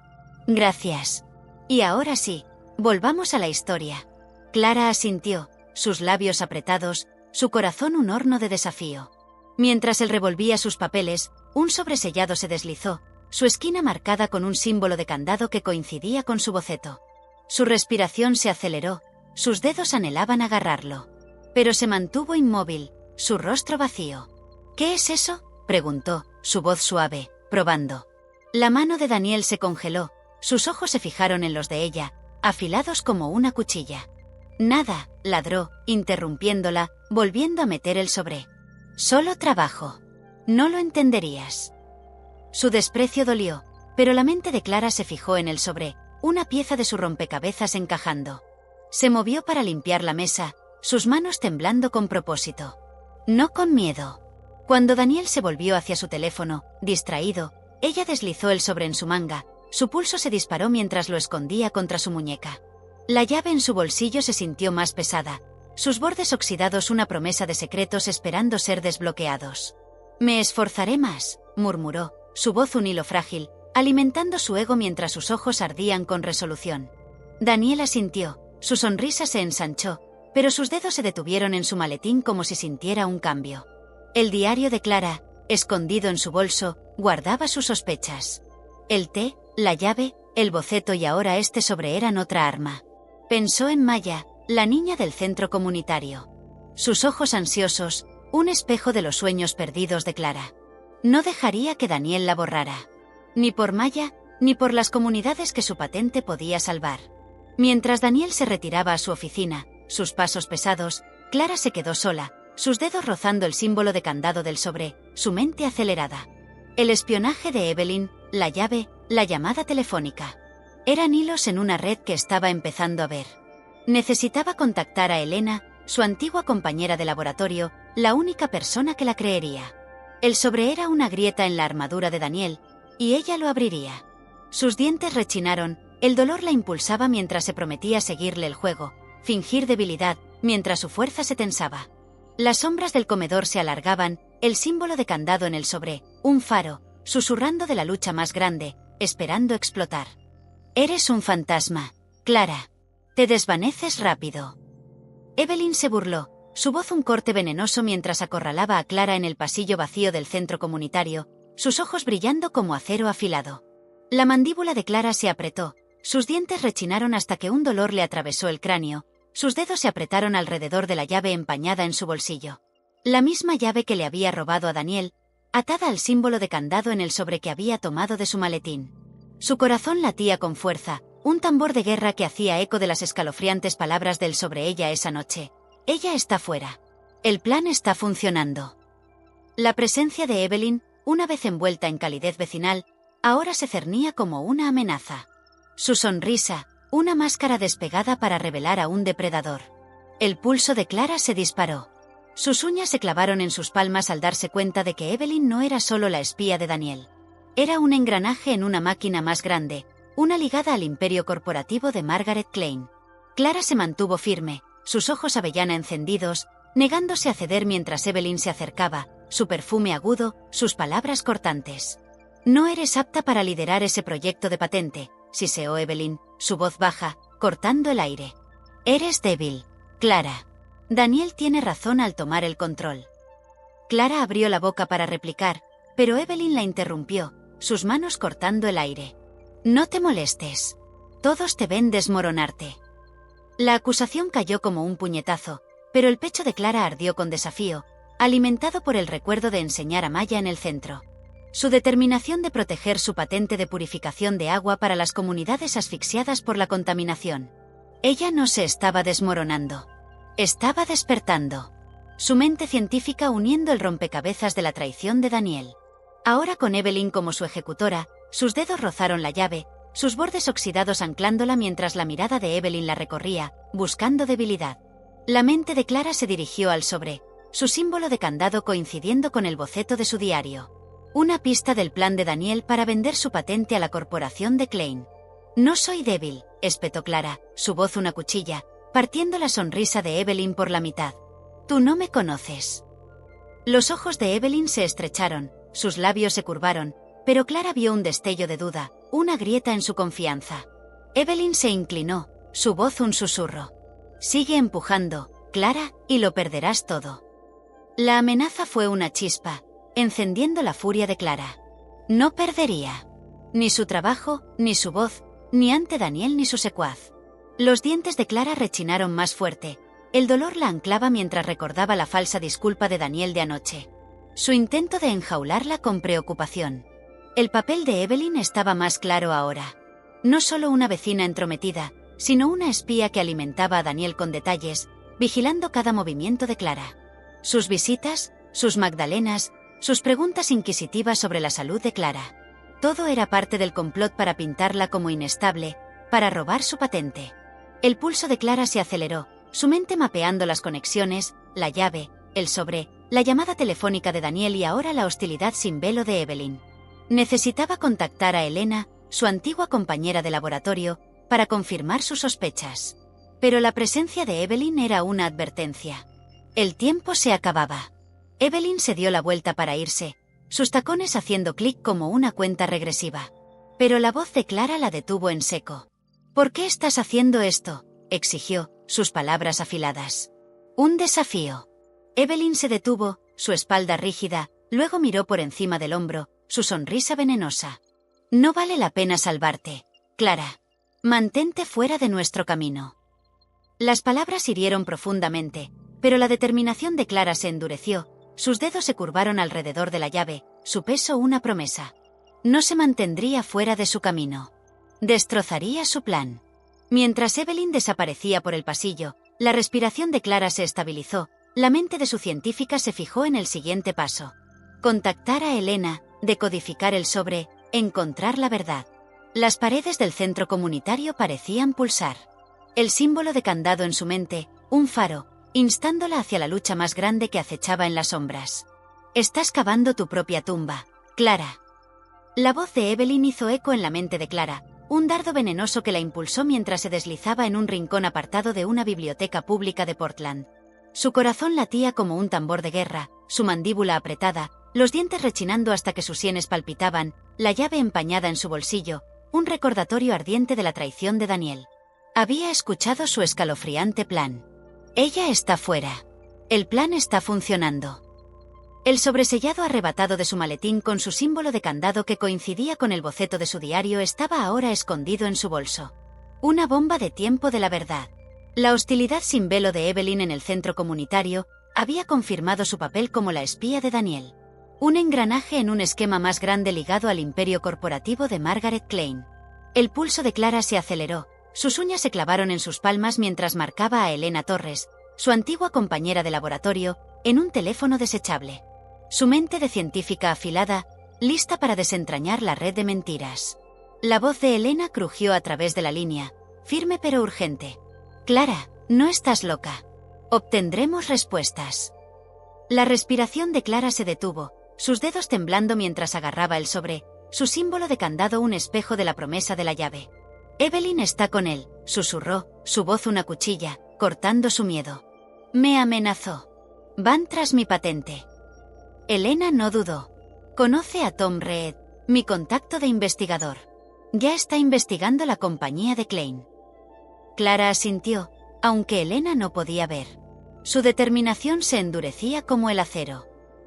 Gracias. Y ahora sí, volvamos a la historia. Clara asintió, sus labios apretados, su corazón un horno de desafío. Mientras él revolvía sus papeles, un sobresellado se deslizó, su esquina marcada con un símbolo de candado que coincidía con su boceto. Su respiración se aceleró, sus dedos anhelaban agarrarlo. Pero se mantuvo inmóvil, su rostro vacío. «¿Qué es eso?», preguntó, su voz suave, probando. La mano de Daniel se congeló, sus ojos se fijaron en los de ella, afilados como una cuchilla. «Nada», ladró, interrumpiéndola, volviendo a meter el sobre. «Solo trabajo. No lo entenderías». Su desprecio dolió, pero la mente de Clara se fijó en el sobre, una pieza de su rompecabezas encajando. Se movió para limpiar la mesa, sus manos temblando con propósito. No con miedo. Cuando Daniel se volvió hacia su teléfono, distraído, ella deslizó el sobre en su manga, su pulso se disparó mientras lo escondía contra su muñeca. La llave en su bolsillo se sintió más pesada, sus bordes oxidados una promesa de secretos esperando ser desbloqueados. «Me esforzaré más», murmuró, su voz un hilo frágil, alimentando su ego mientras sus ojos ardían con resolución. Daniel asintió, su sonrisa se ensanchó, pero sus dedos se detuvieron en su maletín como si sintiera un cambio. El diario de Clara, escondido en su bolso, guardaba sus sospechas. El té, la llave, el boceto y ahora este sobre eran otra arma. Pensó en Maya, la niña del centro comunitario. Sus ojos ansiosos, un espejo de los sueños perdidos de Clara. No dejaría que Daniel la borrara. Ni por Maya, ni por las comunidades que su patente podía salvar. Mientras Daniel se retiraba a su oficina, sus pasos pesados, Clara se quedó sola, sus dedos rozando el símbolo de candado del sobre, su mente acelerada. El espionaje de Evelyn, la llave, la llamada telefónica. Eran hilos en una red que estaba empezando a ver. Necesitaba contactar a Elena, su antigua compañera de laboratorio, la única persona que la creería. El sobre era una grieta en la armadura de Daniel, y ella lo abriría. Sus dientes rechinaron, el dolor la impulsaba mientras se prometía seguirle el juego, fingir debilidad, mientras su fuerza se tensaba. Las sombras del comedor se alargaban, el símbolo de candado en el sobre, un faro, susurrando de la lucha más grande, esperando explotar. Eres un fantasma, Clara. Te desvaneces rápido. Evelyn se burló, su voz un corte venenoso mientras acorralaba a Clara en el pasillo vacío del centro comunitario, sus ojos brillando como acero afilado. La mandíbula de Clara se apretó, sus dientes rechinaron hasta que un dolor le atravesó el cráneo, sus dedos se apretaron alrededor de la llave empañada en su bolsillo. La misma llave que le había robado a Daniel, atada al símbolo de candado en el sobre que había tomado de su maletín. Su corazón latía con fuerza, un tambor de guerra que hacía eco de las escalofriantes palabras del sobre ella esa noche. Ella está fuera. El plan está funcionando. La presencia de Evelyn, una vez envuelta en calidez vecinal, ahora se cernía como una amenaza. Su sonrisa, una máscara despegada para revelar a un depredador. El pulso de Clara se disparó. Sus uñas se clavaron en sus palmas al darse cuenta de que Evelyn no era solo la espía de Daniel. Era un engranaje en una máquina más grande, una ligada al imperio corporativo de Margaret Klein. Clara se mantuvo firme, sus ojos avellana encendidos, negándose a ceder mientras Evelyn se acercaba, su perfume agudo, sus palabras cortantes. No eres apta para liderar ese proyecto de patente, siseó Evelyn, su voz baja, cortando el aire. Eres débil, Clara. Daniel tiene razón al tomar el control. Clara abrió la boca para replicar, pero Evelyn la interrumpió, sus manos cortando el aire. No te molestes. Todos te ven desmoronarte. La acusación cayó como un puñetazo, pero el pecho de Clara ardió con desafío, alimentado por el recuerdo de enseñar a Maya en el centro. Su determinación de proteger su patente de purificación de agua para las comunidades asfixiadas por la contaminación. Ella no se estaba desmoronando. Estaba despertando. Su mente científica uniendo el rompecabezas de la traición de Daniel. Ahora con Evelyn como su ejecutora, sus dedos rozaron la llave, sus bordes oxidados anclándola mientras la mirada de Evelyn la recorría, buscando debilidad. La mente de Clara se dirigió al sobre, su símbolo de candado coincidiendo con el boceto de su diario. Una pista del plan de Daniel para vender su patente a la corporación de Klein. No soy débil, espetó Clara, su voz una cuchilla, partiendo la sonrisa de Evelyn por la mitad. Tú no me conoces. Los ojos de Evelyn se estrecharon, sus labios se curvaron, pero Clara vio un destello de duda, una grieta en su confianza. Evelyn se inclinó, su voz un susurro. Sigue empujando, Clara, y lo perderás todo. La amenaza fue una chispa, encendiendo la furia de Clara. No perdería. Ni su trabajo, ni su voz, ni ante Daniel ni su secuaz. Los dientes de Clara rechinaron más fuerte. El dolor la anclaba mientras recordaba la falsa disculpa de Daniel de anoche. Su intento de enjaularla con preocupación. El papel de Evelyn estaba más claro ahora. No solo una vecina entrometida, sino una espía que alimentaba a Daniel con detalles, vigilando cada movimiento de Clara. Sus visitas, sus magdalenas, sus preguntas inquisitivas sobre la salud de Clara. Todo era parte del complot para pintarla como inestable, para robar su patente. El pulso de Clara se aceleró, su mente mapeando las conexiones, la llave, el sobre, la llamada telefónica de Daniel y ahora la hostilidad sin velo de Evelyn. Necesitaba contactar a Elena, su antigua compañera de laboratorio, para confirmar sus sospechas. Pero la presencia de Evelyn era una advertencia. El tiempo se acababa. Evelyn se dio la vuelta para irse, sus tacones haciendo clic como una cuenta regresiva. Pero la voz de Clara la detuvo en seco. ¿Por qué estás haciendo esto?, exigió, sus palabras afiladas. Un desafío. Evelyn se detuvo, su espalda rígida, Luego miró por encima del hombro, su sonrisa venenosa. No vale la pena salvarte, Clara. Mantente fuera de nuestro camino. Las palabras hirieron profundamente, pero la determinación de Clara se endureció, sus dedos se curvaron alrededor de la llave, su peso una promesa. No se mantendría fuera de su camino. Destrozaría su plan. Mientras Evelyn desaparecía por el pasillo, la respiración de Clara se estabilizó, la mente de su científica se fijó en el siguiente paso. Contactar a Elena, decodificar el sobre, encontrar la verdad. Las paredes del centro comunitario parecían pulsar. El símbolo de candado en su mente, un faro, instándola hacia la lucha más grande que acechaba en las sombras. Estás cavando tu propia tumba, Clara. La voz de Evelyn hizo eco en la mente de Clara, un dardo venenoso que la impulsó mientras se deslizaba en un rincón apartado de una biblioteca pública de Portland. Su corazón latía como un tambor de guerra, su mandíbula apretada, los dientes rechinando hasta que sus sienes palpitaban, la llave empañada en su bolsillo, un recordatorio ardiente de la traición de Daniel. Había escuchado su escalofriante plan. Ella está fuera. El plan está funcionando. El sobresellado arrebatado de su maletín con su símbolo de candado que coincidía con el boceto de su diario estaba ahora escondido en su bolso. Una bomba de tiempo de la verdad. La hostilidad sin velo de Evelyn en el centro comunitario había confirmado su papel como la espía de Daniel. Un engranaje en un esquema más grande ligado al imperio corporativo de Margaret Klein. El pulso de Clara se aceleró, sus uñas se clavaron en sus palmas mientras marcaba a Elena Torres, su antigua compañera de laboratorio, en un teléfono desechable. Su mente de científica afilada, lista para desentrañar la red de mentiras. La voz de Elena crujió a través de la línea, firme pero urgente. Clara, no estás loca. Obtendremos respuestas. La respiración de Clara se detuvo, sus dedos temblando mientras agarraba el sobre, su símbolo de candado un espejo de la promesa de la llave. Evelyn está con él, susurró, su voz una cuchilla, cortando su miedo. Me amenazó. Van tras mi patente. Elena no dudó. Conoce a Tom Reed, mi contacto de investigador. Ya está investigando la compañía de Klein. Clara asintió, aunque Elena no podía ver. Su determinación se endurecía como el acero.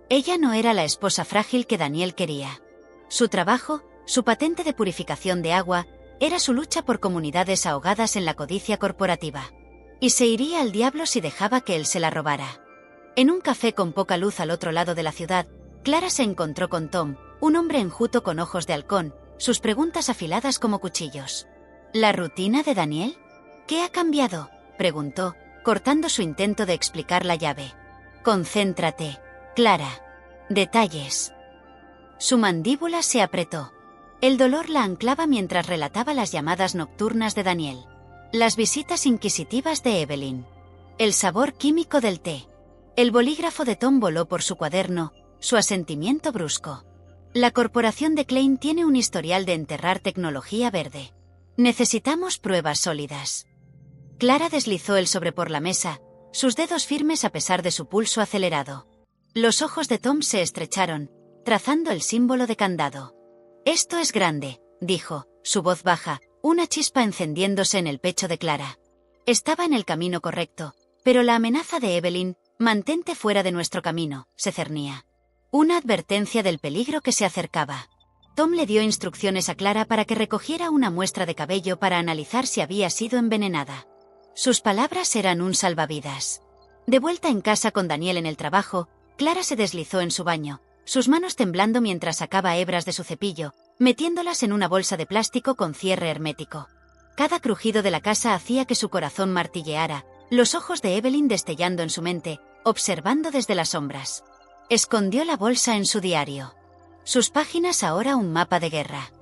Ella no era la esposa frágil que Daniel quería. Su trabajo, su patente de purificación de agua, era su lucha por comunidades ahogadas en la codicia corporativa. Y se iría al diablo si dejaba que él se la robara. En un café con poca luz al otro lado de la ciudad, Clara se encontró con Tom, un hombre enjuto con ojos de halcón, sus preguntas afiladas como cuchillos. ¿La rutina de Daniel? ¿Qué ha cambiado?, preguntó, cortando su intento de explicar la llave. Concéntrate, Clara. Detalles. Su mandíbula se apretó. El dolor la anclaba mientras relataba las llamadas nocturnas de Daniel. Las visitas inquisitivas de Evelyn. El sabor químico del té. El bolígrafo de Tom voló por su cuaderno, su asentimiento brusco. La corporación de Klein tiene un historial de enterrar tecnología verde. Necesitamos pruebas sólidas. Clara deslizó el sobre por la mesa, sus dedos firmes a pesar de su pulso acelerado. Los ojos de Tom se estrecharon, trazando el símbolo de candado. Esto es grande, dijo, su voz baja, una chispa encendiéndose en el pecho de Clara. Estaba en el camino correcto, pero la amenaza de Evelyn, mantente fuera de nuestro camino, se cernía. Una advertencia del peligro que se acercaba. Tom le dio instrucciones a Clara para que recogiera una muestra de cabello para analizar si había sido envenenada. Sus palabras eran un salvavidas. De vuelta en casa con Daniel en el trabajo, Clara se deslizó en su baño, sus manos temblando mientras sacaba hebras de su cepillo, metiéndolas en una bolsa de plástico con cierre hermético. Cada crujido de la casa hacía que su corazón martilleara, los ojos de Evelyn destellando en su mente, observando desde las sombras. Escondió la bolsa en su diario. Sus páginas ahora un mapa de guerra.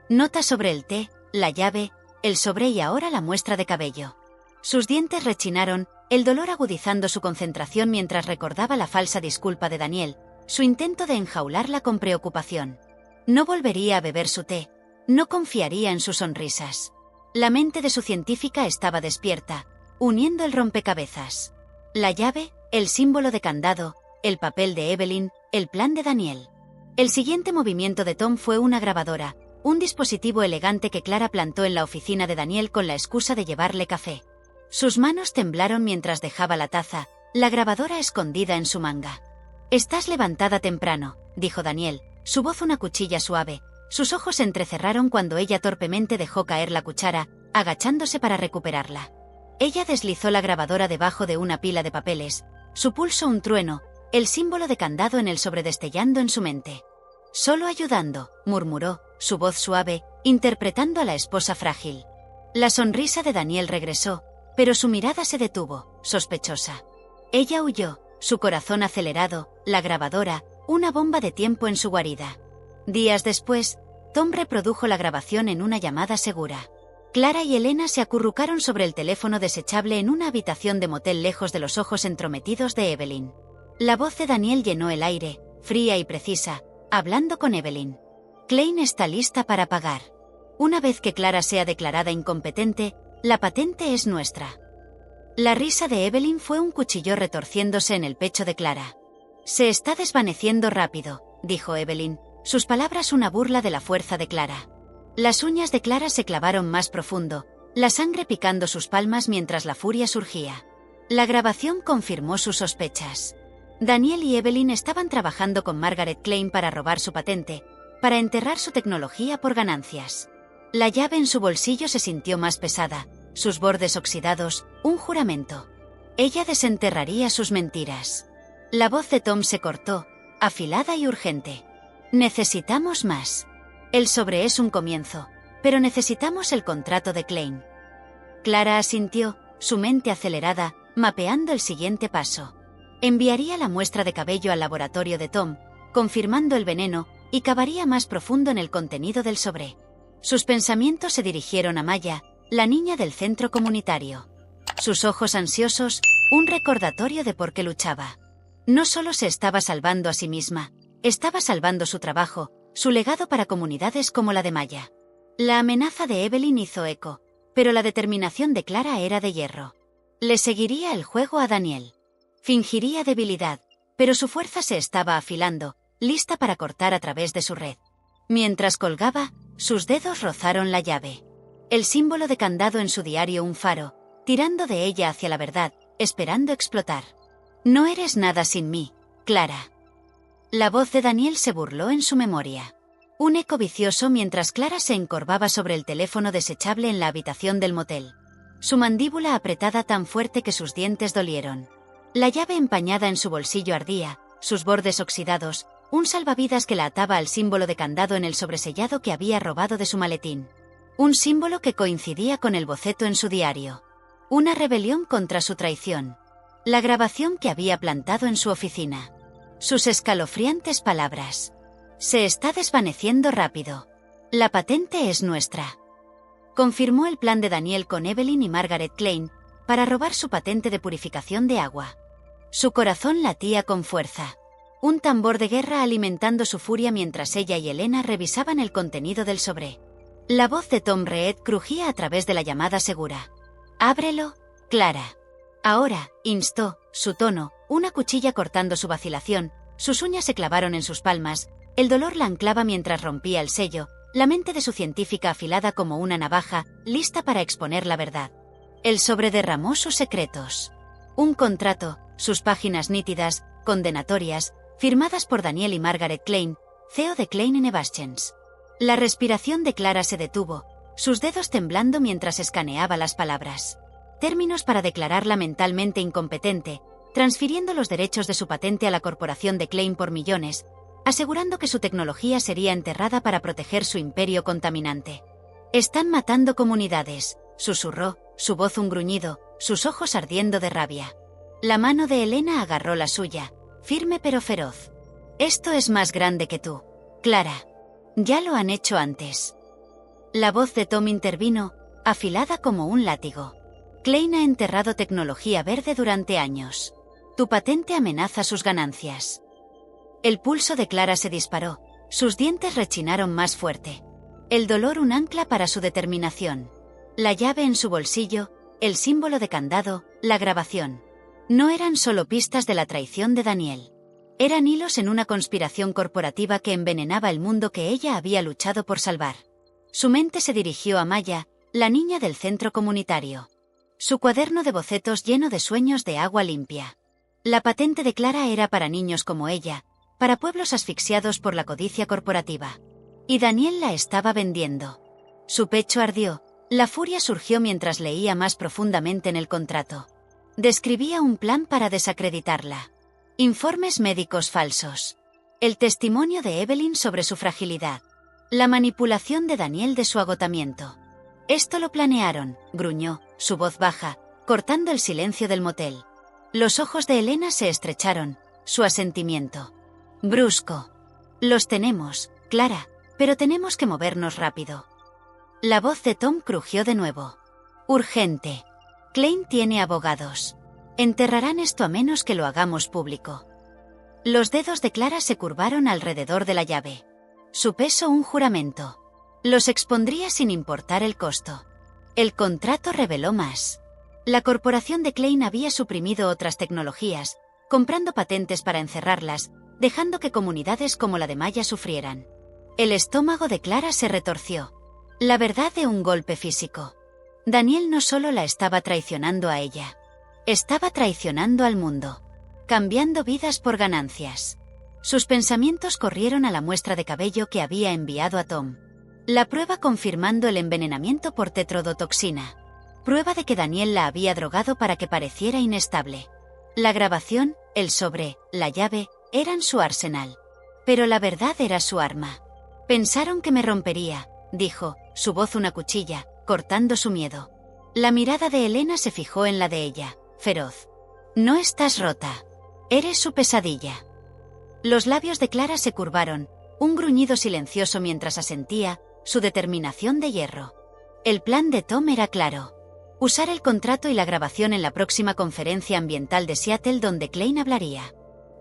Notas sobre el té, la llave, el sobre y ahora la muestra de cabello. Sus dientes rechinaron, el dolor agudizando su concentración mientras recordaba la falsa disculpa de Daniel, su intento de enjaularla con preocupación. No volvería a beber su té, no confiaría en sus sonrisas. La mente de su científica estaba despierta, uniendo el rompecabezas. La llave, el símbolo de candado, el papel de Evelyn, el plan de Daniel. El siguiente movimiento de Tom fue una grabadora, un dispositivo elegante que Clara plantó en la oficina de Daniel con la excusa de llevarle café. Sus manos temblaron mientras dejaba la taza, la grabadora escondida en su manga. Estás levantada temprano, dijo Daniel, su voz una cuchilla suave. Sus ojos se entrecerraron cuando ella torpemente dejó caer la cuchara, agachándose para recuperarla. Ella deslizó la grabadora debajo de una pila de papeles. Su pulso un trueno, el símbolo de candado en el sobre destellando en su mente. «Solo ayudando», murmuró, su voz suave, interpretando a la esposa frágil. La sonrisa de Daniel regresó, pero su mirada se detuvo, sospechosa. Ella huyó, su corazón acelerado, la grabadora, una bomba de tiempo en su guarida. Días después, Tom reprodujo la grabación en una llamada segura. Clara y Elena se acurrucaron sobre el teléfono desechable en una habitación de motel lejos de los ojos entrometidos de Evelyn. La voz de Daniel llenó el aire, fría y precisa, hablando con Evelyn. Klein está lista para pagar. Una vez que Clara sea declarada incompetente, la patente es nuestra. La risa de Evelyn fue un cuchillo retorciéndose en el pecho de Clara. Se está desvaneciendo rápido, dijo Evelyn, sus palabras una burla de la fuerza de Clara. Las uñas de Clara se clavaron más profundo, la sangre picando sus palmas mientras la furia surgía. La grabación confirmó sus sospechas. Daniel y Evelyn estaban trabajando con Margaret Klein para robar su patente, para enterrar su tecnología por ganancias. La llave en su bolsillo se sintió más pesada, sus bordes oxidados, un juramento. Ella desenterraría sus mentiras. La voz de Tom se cortó, afilada y urgente. Necesitamos más. El sobre es un comienzo, pero necesitamos el contrato de Klein. Clara asintió, su mente acelerada, mapeando el siguiente paso. Enviaría la muestra de cabello al laboratorio de Tom, confirmando el veneno, y cavaría más profundo en el contenido del sobre. Sus pensamientos se dirigieron a Maya, la niña del centro comunitario. Sus ojos ansiosos, un recordatorio de por qué luchaba. No solo se estaba salvando a sí misma, estaba salvando su trabajo, su legado para comunidades como la de Maya. La amenaza de Evelyn hizo eco, pero la determinación de Clara era de hierro. Le seguiría el juego a Daniel. Fingiría debilidad, pero su fuerza se estaba afilando, lista para cortar a través de su red. Mientras colgaba, sus dedos rozaron la llave. El símbolo de candado en su diario un faro, tirando de ella hacia la verdad, esperando explotar. No eres nada sin mí, Clara. La voz de Daniel se burló en su memoria. Un eco vicioso mientras Clara se encorvaba sobre el teléfono desechable en la habitación del motel. Su mandíbula apretada tan fuerte que sus dientes dolieron. La llave empañada en su bolsillo ardía, sus bordes oxidados, un salvavidas que la ataba al símbolo de candado en el sobresellado que había robado de su maletín. Un símbolo que coincidía con el boceto en su diario. Una rebelión contra su traición. La grabación que había plantado en su oficina. Sus escalofriantes palabras. Se está desvaneciendo rápido. La patente es nuestra. Confirmó el plan de Daniel con Evelyn y Margaret Klein para robar su patente de purificación de agua. Su corazón latía con fuerza. Un tambor de guerra alimentando su furia mientras ella y Elena revisaban el contenido del sobre. La voz de Tom Reed crujía a través de la llamada segura. «Ábrelo, Clara». Ahora, instó, su tono, una cuchilla cortando su vacilación, sus uñas se clavaron en sus palmas, el dolor la anclaba mientras rompía el sello, la mente de su científica afilada como una navaja, lista para exponer la verdad. El sobre derramó sus secretos. Un contrato, sus páginas nítidas, condenatorias, firmadas por Daniel y Margaret Klein, CEO de Klein & Baschens. La respiración de Clara se detuvo, sus dedos temblando mientras escaneaba las palabras. Términos para declararla mentalmente incompetente, transfiriendo los derechos de su patente a la corporación de Klein por millones, asegurando que su tecnología sería enterrada para proteger su imperio contaminante. «Están matando comunidades», susurró, su voz un gruñido, sus ojos ardiendo de rabia. La mano de Elena agarró la suya, firme pero feroz. «Esto es más grande que tú, Clara. Ya lo han hecho antes». La voz de Tom intervino, afilada como un látigo. «Klein ha enterrado tecnología verde durante años. Tu patente amenaza sus ganancias». El pulso de Clara se disparó, sus dientes rechinaron más fuerte. El dolor un ancla para su determinación. La llave en su bolsillo, el símbolo de candado, la grabación. No eran solo pistas de la traición de Daniel. Eran hilos en una conspiración corporativa que envenenaba el mundo que ella había luchado por salvar. Su mente se dirigió a Maya, la niña del centro comunitario. Su cuaderno de bocetos lleno de sueños de agua limpia. La patente de Clara era para niños como ella, para pueblos asfixiados por la codicia corporativa. Y Daniel la estaba vendiendo. Su pecho ardió, la furia surgió mientras leía más profundamente en el contrato. Describía un plan para desacreditarla. Informes médicos falsos. El testimonio de Evelyn sobre su fragilidad. La manipulación de Daniel de su agotamiento. Esto lo planearon, gruñó, su voz baja, cortando el silencio del motel. Los ojos de Elena se estrecharon, su asentimiento. Brusco. Los tenemos, Clara, pero tenemos que movernos rápido. La voz de Tom crujió de nuevo. Urgente. Klein tiene abogados. Enterrarán esto a menos que lo hagamos público. Los dedos de Clara se curvaron alrededor de la llave. Su peso un juramento. Los expondría sin importar el costo. El contrato reveló más. La corporación de Klein había suprimido otras tecnologías, comprando patentes para encerrarlas, dejando que comunidades como la de Maya sufrieran. El estómago de Clara se retorció. La verdad de un golpe físico. Daniel no solo la estaba traicionando a ella. Estaba traicionando al mundo. Cambiando vidas por ganancias. Sus pensamientos corrieron a la muestra de cabello que había enviado a Tom. La prueba confirmando el envenenamiento por tetrodotoxina. Prueba de que Daniel la había drogado para que pareciera inestable. La grabación, el sobre, la llave, eran su arsenal. Pero la verdad era su arma. Pensaron que me rompería, dijo, su voz una cuchilla, cortando su miedo. La mirada de Elena se fijó en la de ella, feroz. No estás rota. Eres su pesadilla. Los labios de Clara se curvaron, un gruñido silencioso mientras asentía, su determinación de hierro. El plan de Tom era claro. Usar el contrato y la grabación en la próxima conferencia ambiental de Seattle donde Klein hablaría.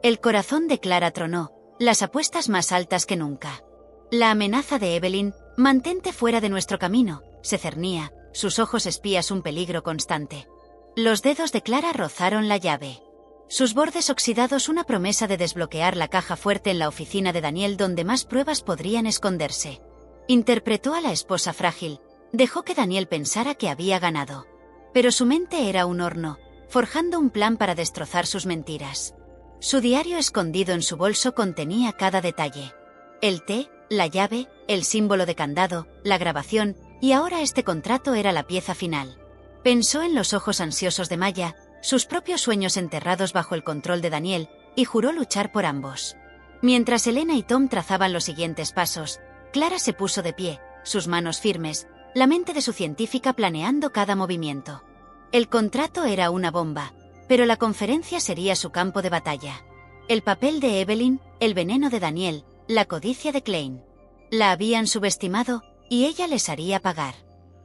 El corazón de Clara tronó, las apuestas más altas que nunca. La amenaza de Evelyn, mantente fuera de nuestro camino, se cernía, sus ojos espías un peligro constante. Los dedos de Clara rozaron la llave. Sus bordes oxidados una promesa de desbloquear la caja fuerte en la oficina de Daniel donde más pruebas podrían esconderse. Interpretó a la esposa frágil, dejó que Daniel pensara que había ganado. Pero su mente era un horno, forjando un plan para destrozar sus mentiras. Su diario escondido en su bolso contenía cada detalle. El té, la llave, el símbolo de candado, la grabación, y ahora este contrato era la pieza final. Pensó en los ojos ansiosos de Maya, sus propios sueños enterrados bajo el control de Daniel, y juró luchar por ambos. Mientras Elena y Tom trazaban los siguientes pasos, Clara se puso de pie, sus manos firmes, la mente de su científica planeando cada movimiento. El contrato era una bomba, pero la conferencia sería su campo de batalla. El papel de Evelyn, el veneno de Daniel, la codicia de Klein. La habían subestimado, y ella les haría pagar.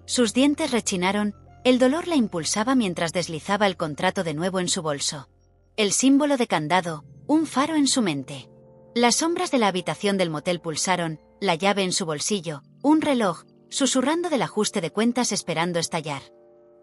Sus dientes rechinaron, el dolor la impulsaba mientras deslizaba el contrato de nuevo en su bolso. El símbolo de candado, un faro en su mente. Las sombras de la habitación del motel pulsaron, la llave en su bolsillo, un reloj, susurrando del ajuste de cuentas esperando estallar.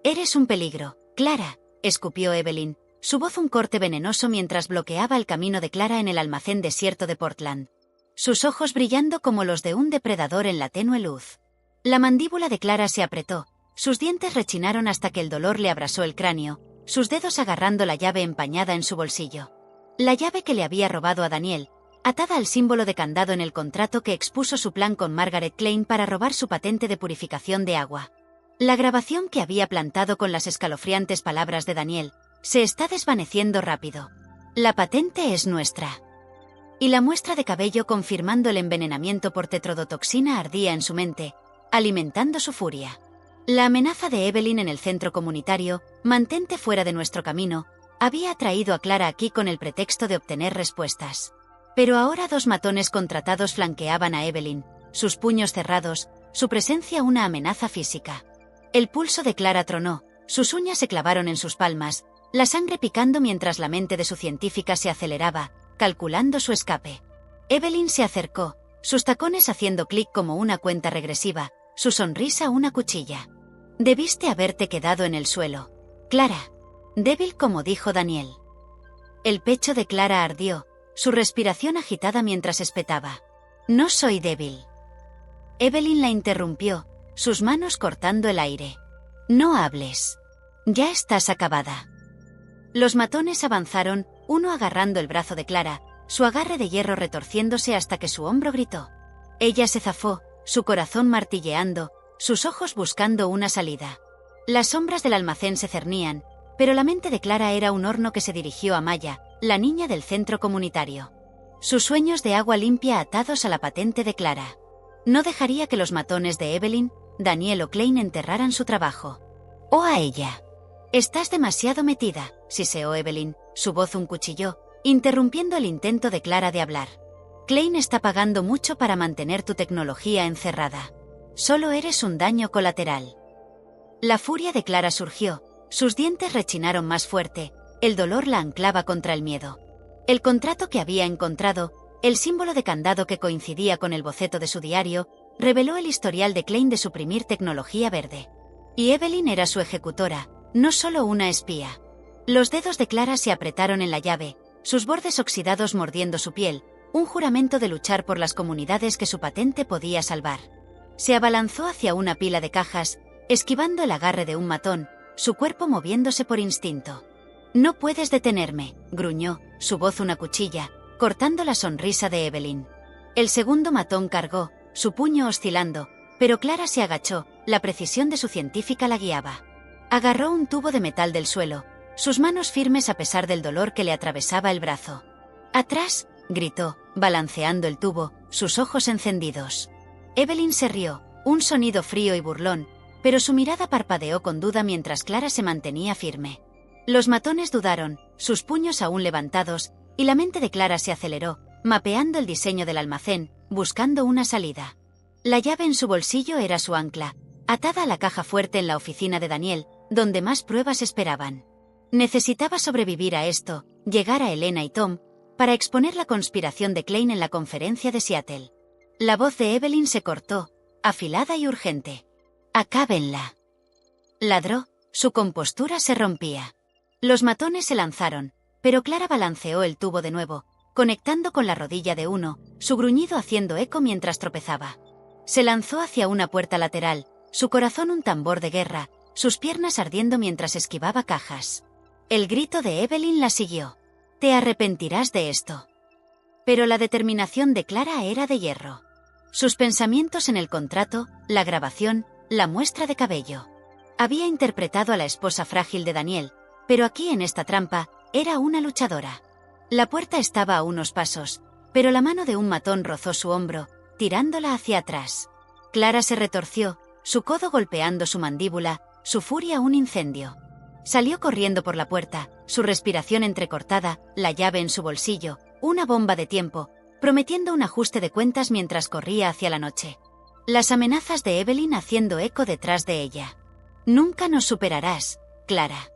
«Eres un peligro, Clara», escupió Evelyn, su voz un corte venenoso mientras bloqueaba el camino de Clara en el almacén desierto de Portland. Sus ojos brillando como los de un depredador en la tenue luz. La mandíbula de Clara se apretó, sus dientes rechinaron hasta que el dolor le abrasó el cráneo, sus dedos agarrando la llave empañada en su bolsillo. La llave que le había robado a Daniel, atada al símbolo de candado en el contrato que expuso su plan con Margaret Klein para robar su patente de purificación de agua. La grabación que había plantado con las escalofriantes palabras de Daniel, se está desvaneciendo rápido. La patente es nuestra. Y la muestra de cabello confirmando el envenenamiento por tetrodotoxina ardía en su mente, alimentando su furia. La amenaza de Evelyn en el centro comunitario, mantente fuera de nuestro camino, había atraído a Clara aquí con el pretexto de obtener respuestas. Pero ahora dos matones contratados flanqueaban a Evelyn, sus puños cerrados, su presencia una amenaza física. El pulso de Clara tronó, sus uñas se clavaron en sus palmas, la sangre picando mientras la mente de su científica se aceleraba, calculando su escape. Evelyn se acercó, sus tacones haciendo clic como una cuenta regresiva, su sonrisa una cuchilla. Debiste haberte quedado en el suelo, Clara. Débil como dijo Daniel. El pecho de Clara ardió, su respiración agitada mientras espetaba. No soy débil. Evelyn la interrumpió, sus manos cortando el aire. No hables. Ya estás acabada. Los matones avanzaron, uno agarrando el brazo de Clara, su agarre de hierro retorciéndose hasta que su hombro gritó. Ella se zafó, su corazón martilleando, sus ojos buscando una salida. Las sombras del almacén se cernían, pero la mente de Clara era un horno que se dirigió a Maya, la niña del centro comunitario. Sus sueños de agua limpia atados a la patente de Clara. No dejaría que los matones de Evelyn, Daniel o Klein enterraran su trabajo. O a ella. Estás demasiado metida, siseó Evelyn, su voz un cuchillo, interrumpiendo el intento de Clara de hablar. Klein está pagando mucho para mantener tu tecnología encerrada. Solo eres un daño colateral. La furia de Clara surgió, sus dientes rechinaron más fuerte, el dolor la anclaba contra el miedo. El contrato que había encontrado, el símbolo de candado que coincidía con el boceto de su diario, reveló el historial de Klein de suprimir tecnología verde. Y Evelyn era su ejecutora, no solo una espía. Los dedos de Clara se apretaron en la llave, sus bordes oxidados mordiendo su piel, un juramento de luchar por las comunidades que su patente podía salvar. Se abalanzó hacia una pila de cajas, esquivando el agarre de un matón, su cuerpo moviéndose por instinto. No puedes detenerme, gruñó, su voz una cuchilla, cortando la sonrisa de Evelyn. El segundo matón cargó, su puño oscilando, pero Clara se agachó, la precisión de su científica la guiaba. Agarró un tubo de metal del suelo, sus manos firmes a pesar del dolor que le atravesaba el brazo. ¡Atrás!, gritó, balanceando el tubo, sus ojos encendidos. Evelyn se rió, un sonido frío y burlón, pero su mirada parpadeó con duda mientras Clara se mantenía firme. Los matones dudaron, sus puños aún levantados, y la mente de Clara se aceleró, mapeando el diseño del almacén, buscando una salida. La llave en su bolsillo era su ancla, atada a la caja fuerte en la oficina de Daniel, donde más pruebas esperaban. Necesitaba sobrevivir a esto, llegar a Elena y Tom, para exponer la conspiración de Klein en la conferencia de Seattle. La voz de Evelyn se cortó, afilada y urgente. «Acábenla». Ladró, su compostura se rompía. Los matones se lanzaron, pero Clara balanceó el tubo de nuevo, conectando con la rodilla de uno, su gruñido haciendo eco mientras tropezaba. Se lanzó hacia una puerta lateral, su corazón un tambor de guerra, sus piernas ardiendo mientras esquivaba cajas. El grito de Evelyn la siguió. «Te arrepentirás de esto». Pero la determinación de Clara era de hierro. Sus pensamientos en el contrato, la grabación, la muestra de cabello. Había interpretado a la esposa frágil de Daniel, pero aquí en esta trampa, era una luchadora. La puerta estaba a unos pasos, pero la mano de un matón rozó su hombro, tirándola hacia atrás. Clara se retorció, su codo golpeando su mandíbula, su furia un incendio. Salió corriendo por la puerta, su respiración entrecortada, la llave en su bolsillo, una bomba de tiempo, prometiendo un ajuste de cuentas mientras corría hacia la noche. Las amenazas de Evelyn haciendo eco detrás de ella. «Nunca nos superarás, Clara».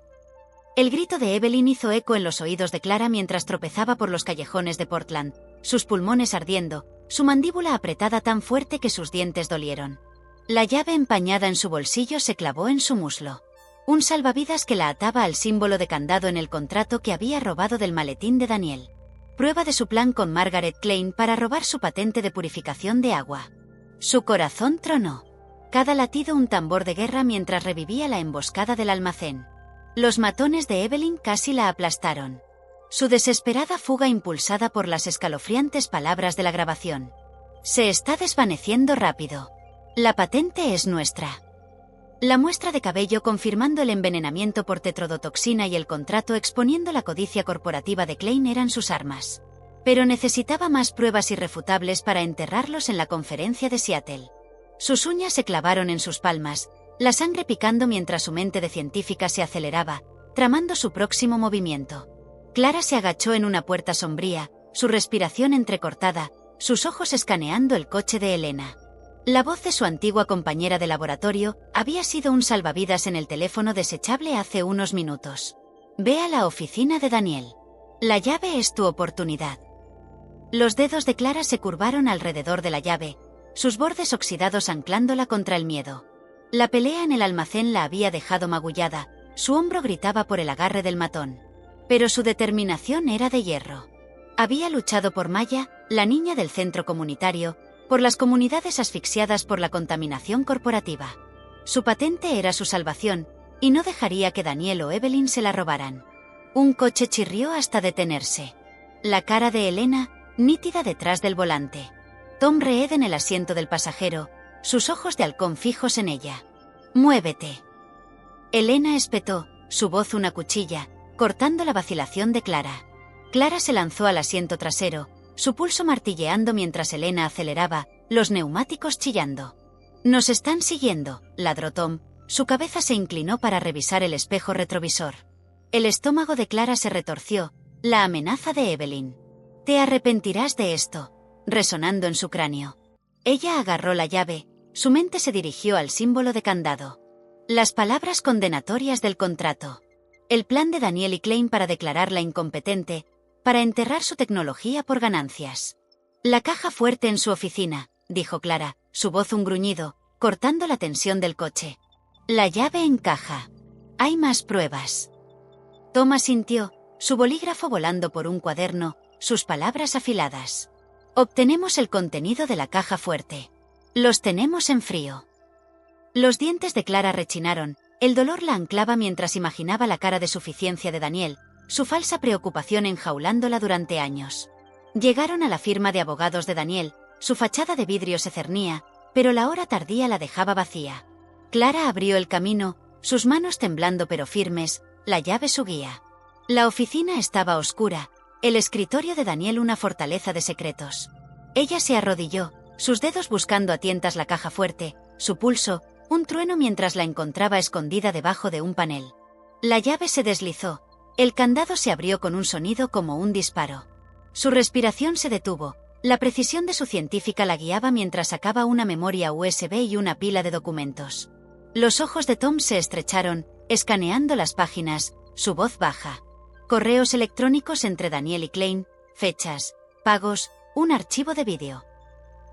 El grito de Evelyn hizo eco en los oídos de Clara mientras tropezaba por los callejones de Portland, sus pulmones ardiendo, su mandíbula apretada tan fuerte que sus dientes dolieron. La llave empañada en su bolsillo se clavó en su muslo. Un salvavidas que la ataba al símbolo de candado en el contrato que había robado del maletín de Daniel. Prueba de su plan con Margaret Klein para robar su patente de purificación de agua. Su corazón tronó. Cada latido un tambor de guerra mientras revivía la emboscada del almacén. Los matones de Evelyn casi la aplastaron. Su desesperada fuga impulsada por las escalofriantes palabras de la grabación. Se está desvaneciendo rápido. La patente es nuestra. La muestra de cabello confirmando el envenenamiento por tetrodotoxina y el contrato exponiendo la codicia corporativa de Klein eran sus armas. Pero necesitaba más pruebas irrefutables para enterrarlos en la conferencia de Seattle. Sus uñas se clavaron en sus palmas, la sangre picando mientras su mente de científica se aceleraba, tramando su próximo movimiento. Clara se agachó en una puerta sombría, su respiración entrecortada, sus ojos escaneando el coche de Elena. La voz de su antigua compañera de laboratorio había sido un salvavidas en el teléfono desechable hace unos minutos. «Ve a la oficina de Daniel. La llave es tu oportunidad». Los dedos de Clara se curvaron alrededor de la llave, sus bordes oxidados anclándola contra el miedo. La pelea en el almacén la había dejado magullada, su hombro gritaba por el agarre del matón. Pero su determinación era de hierro. Había luchado por Maya, la niña del centro comunitario, por las comunidades asfixiadas por la contaminación corporativa. Su patente era su salvación, y no dejaría que Daniel o Evelyn se la robaran. Un coche chirrió hasta detenerse. La cara de Elena, nítida detrás del volante. Tom Reed en el asiento del pasajero, sus ojos de halcón fijos en ella. «Muévete». Elena espetó, su voz una cuchilla, cortando la vacilación de Clara. Clara se lanzó al asiento trasero, su pulso martilleando mientras Elena aceleraba, los neumáticos chillando. «Nos están siguiendo», ladró Tom, su cabeza se inclinó para revisar el espejo retrovisor. El estómago de Clara se retorció, la amenaza de Evelyn. «Te arrepentirás de esto», resonando en su cráneo. Ella agarró la llave, su mente se dirigió al símbolo de candado. Las palabras condenatorias del contrato. El plan de Daniel y Klein para declararla incompetente, para enterrar su tecnología por ganancias. «La caja fuerte en su oficina», dijo Clara, su voz un gruñido, cortando la tensión del coche. «La llave en caja. Hay más pruebas». Tom asintió, su bolígrafo volando por un cuaderno, sus palabras afiladas. «Obtenemos el contenido de la caja fuerte. Los tenemos en frío». Los dientes de Clara rechinaron, el dolor la anclaba mientras imaginaba la cara de suficiencia de Daniel, su falsa preocupación enjaulándola durante años. Llegaron a la firma de abogados de Daniel, su fachada de vidrio se cernía, pero la hora tardía la dejaba vacía. Clara abrió el camino, sus manos temblando pero firmes, la llave su guía. La oficina estaba oscura, el escritorio de Daniel una fortaleza de secretos. Ella se arrodilló, sus dedos buscando a tientas la caja fuerte, su pulso, un trueno mientras la encontraba escondida debajo de un panel. La llave se deslizó, el candado se abrió con un sonido como un disparo. Su respiración se detuvo, la precisión de su científica la guiaba mientras sacaba una memoria USB y una pila de documentos. Los ojos de Tom se estrecharon, escaneando las páginas, su voz baja. Correos electrónicos entre Daniel y Klein, fechas, pagos, un archivo de vídeo.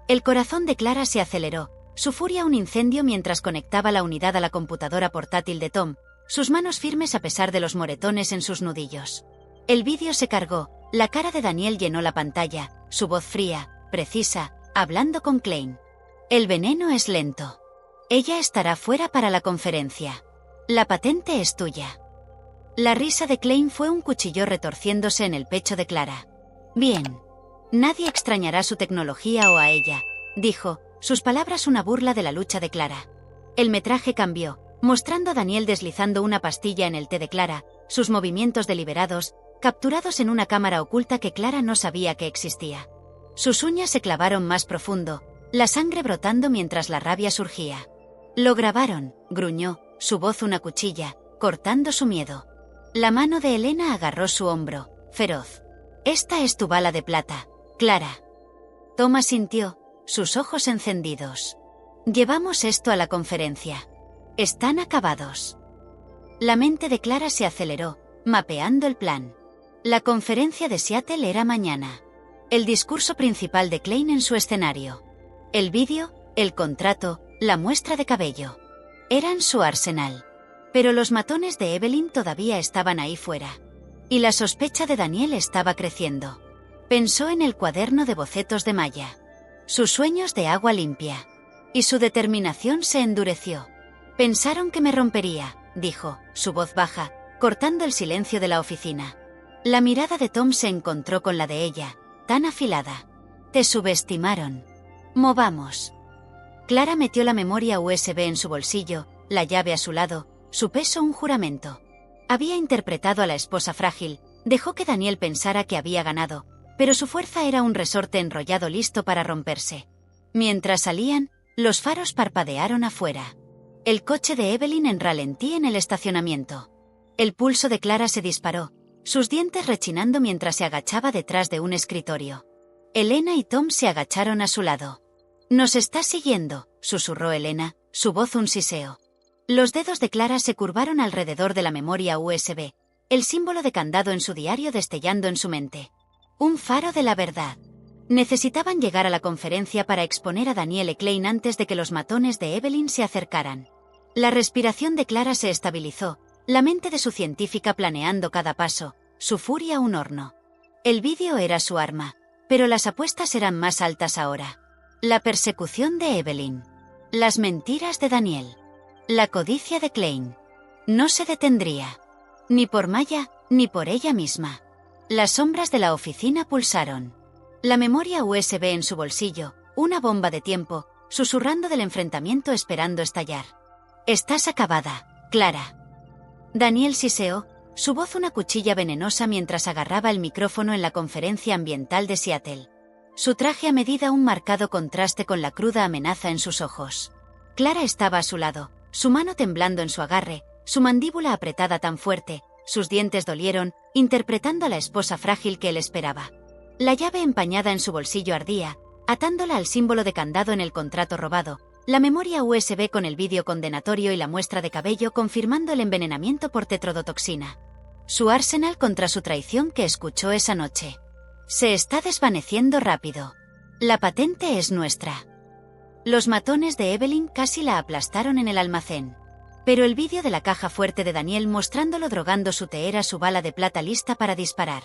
El corazón de Clara se aceleró, su furia un incendio mientras conectaba la unidad a la computadora portátil de Tom, sus manos firmes a pesar de los moretones en sus nudillos. El vídeo se cargó, la cara de Daniel llenó la pantalla, su voz fría, precisa, hablando con Klein. «El veneno es lento. Ella estará fuera para la conferencia. La patente es tuya». La risa de Klein fue un cuchillo retorciéndose en el pecho de Clara. «Bien. Nadie extrañará su tecnología o a ella», dijo, sus palabras una burla de la lucha de Clara. El metraje cambió, mostrando a Daniel deslizando una pastilla en el té de Clara, sus movimientos deliberados, capturados en una cámara oculta que Clara no sabía que existía. Sus uñas se clavaron más profundo, la sangre brotando mientras la rabia surgía. «Lo grabaron», gruñó, su voz una cuchilla, cortando su miedo. La mano de Elena agarró su hombro, feroz. «Esta es tu bala de plata, Clara». Tom asintió, sus ojos encendidos. «Llevamos esto a la conferencia. Están acabados». La mente de Clara se aceleró, mapeando el plan. La conferencia de Seattle era mañana. El discurso principal de Klein en su escenario. El vídeo, el contrato, la muestra de cabello. Eran su arsenal. Pero los matones de Evelyn todavía estaban ahí fuera. Y la sospecha de Daniel estaba creciendo. Pensó en el cuaderno de bocetos de Maya. Sus sueños de agua limpia. Y su determinación se endureció. «Pensaron que me rompería», dijo, su voz baja, cortando el silencio de la oficina. La mirada de Tom se encontró con la de ella, tan afilada. «Te subestimaron. Movamos». Clara metió la memoria USB en su bolsillo, la llave a su lado, su peso un juramento. Había interpretado a la esposa frágil, dejó que Daniel pensara que había ganado, pero su fuerza era un resorte enrollado listo para romperse. Mientras salían, los faros parpadearon afuera. El coche de Evelyn en ralentí en el estacionamiento. El pulso de Clara se disparó, sus dientes rechinando mientras se agachaba detrás de un escritorio. Elena y Tom se agacharon a su lado. «Nos está siguiendo», susurró Elena, su voz un siseo. Los dedos de Clara se curvaron alrededor de la memoria USB, el símbolo de candado en su diario destellando en su mente. Un faro de la verdad. Necesitaban llegar a la conferencia para exponer a Daniel y Klein antes de que los matones de Evelyn se acercaran. La respiración de Clara se estabilizó, la mente de su científica planeando cada paso, su furia un horno. El vídeo era su arma, pero las apuestas eran más altas ahora. La persecución de Evelyn. Las mentiras de Daniel. La codicia de Klein. No se detendría. Ni por Maya, ni por ella misma. Las sombras de la oficina pulsaron. La memoria USB en su bolsillo, una bomba de tiempo, susurrando del enfrentamiento esperando estallar. «Estás acabada, Clara». Daniel siseó, su voz una cuchilla venenosa mientras agarraba el micrófono en la conferencia ambiental de Seattle. Su traje a medida un marcado contraste con la cruda amenaza en sus ojos. Clara estaba a su lado, su mano temblando en su agarre, su mandíbula apretada tan fuerte, sus dientes dolieron, interpretando a la esposa frágil que él esperaba. La llave empañada en su bolsillo ardía, atándola al símbolo de candado en el contrato robado, la memoria USB con el vídeo condenatorio y la muestra de cabello confirmando el envenenamiento por tetrodotoxina. Su arsenal contra su traición que escuchó esa noche. Se está desvaneciendo rápido. La patente es nuestra. Los matones de Evelyn casi la aplastaron en el almacén. Pero el vídeo de la caja fuerte de Daniel mostrándolo drogando su té era su bala de plata lista para disparar.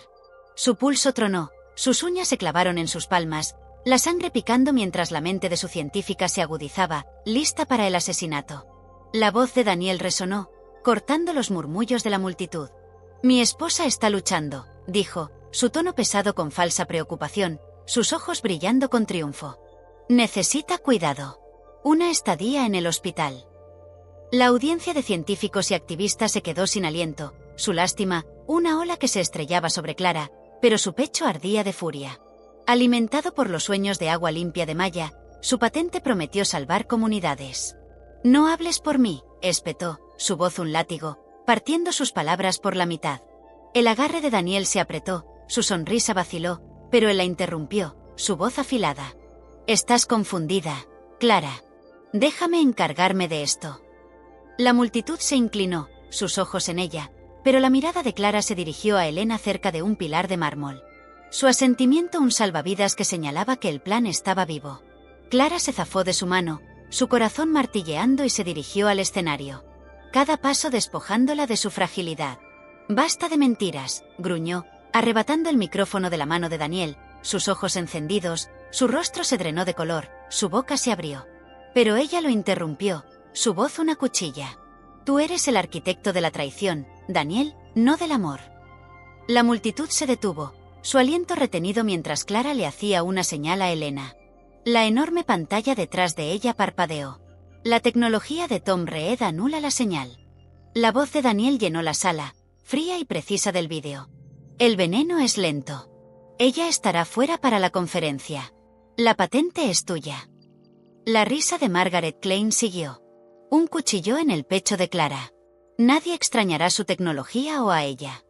Su pulso tronó, sus uñas se clavaron en sus palmas, la sangre picando mientras la mente de su científica se agudizaba, lista para el asesinato. La voz de Daniel resonó, cortando los murmullos de la multitud. «Mi esposa está luchando», dijo, su tono pesado con falsa preocupación, sus ojos brillando con triunfo. «Necesita cuidado. Una estadía en el hospital». La audiencia de científicos y activistas se quedó sin aliento, su lástima, una ola que se estrellaba sobre Clara, pero su pecho ardía de furia. Alimentado por los sueños de agua limpia de Maya, su patente prometió salvar comunidades. «No hables por mí», espetó, su voz un látigo, partiendo sus palabras por la mitad. El agarre de Daniel se apretó, su sonrisa vaciló, pero él la interrumpió, su voz afilada. «Estás confundida, Clara. Déjame encargarme de esto». La multitud se inclinó, sus ojos en ella, pero la mirada de Clara se dirigió a Elena cerca de un pilar de mármol. Su asentimiento un salvavidas que señalaba que el plan estaba vivo. Clara se zafó de su mano, su corazón martilleando y se dirigió al escenario. Cada paso despojándola de su fragilidad. «Basta de mentiras», gruñó, arrebatando el micrófono de la mano de Daniel, sus ojos encendidos, su rostro se drenó de color, su boca se abrió. Pero ella lo interrumpió, su voz una cuchilla. «Tú eres el arquitecto de la traición, Daniel, no del amor». La multitud se detuvo, su aliento retenido mientras Clara le hacía una señal a Elena. La enorme pantalla detrás de ella parpadeó. La tecnología de Tom Reed anula la señal. La voz de Daniel llenó la sala, fría y precisa del vídeo. «El veneno es lento. Ella estará fuera para la conferencia. La patente es tuya». La risa de Margaret Klein siguió. Un cuchillo en el pecho de Clara. Nadie extrañará su tecnología o a ella.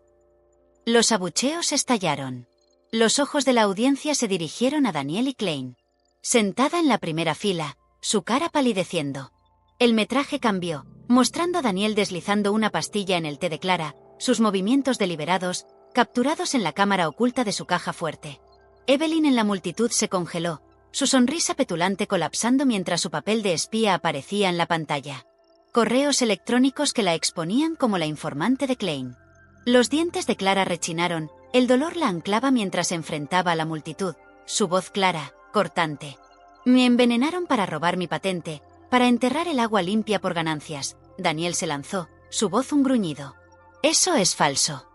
Los abucheos estallaron. Los ojos de la audiencia se dirigieron a Daniel y Klein. Sentada en la primera fila, su cara palideciendo. El metraje cambió, mostrando a Daniel deslizando una pastilla en el té de Clara, sus movimientos deliberados, capturados en la cámara oculta de su caja fuerte. Evelyn en la multitud se congeló, su sonrisa petulante colapsando mientras su papel de espía aparecía en la pantalla. Correos electrónicos que la exponían como la informante de Klein. Los dientes de Clara rechinaron, el dolor la anclaba mientras se enfrentaba a la multitud, su voz clara, cortante. «Me envenenaron para robar mi patente, para enterrar el agua limpia por ganancias». Daniel se lanzó, su voz un gruñido. «Eso es falso».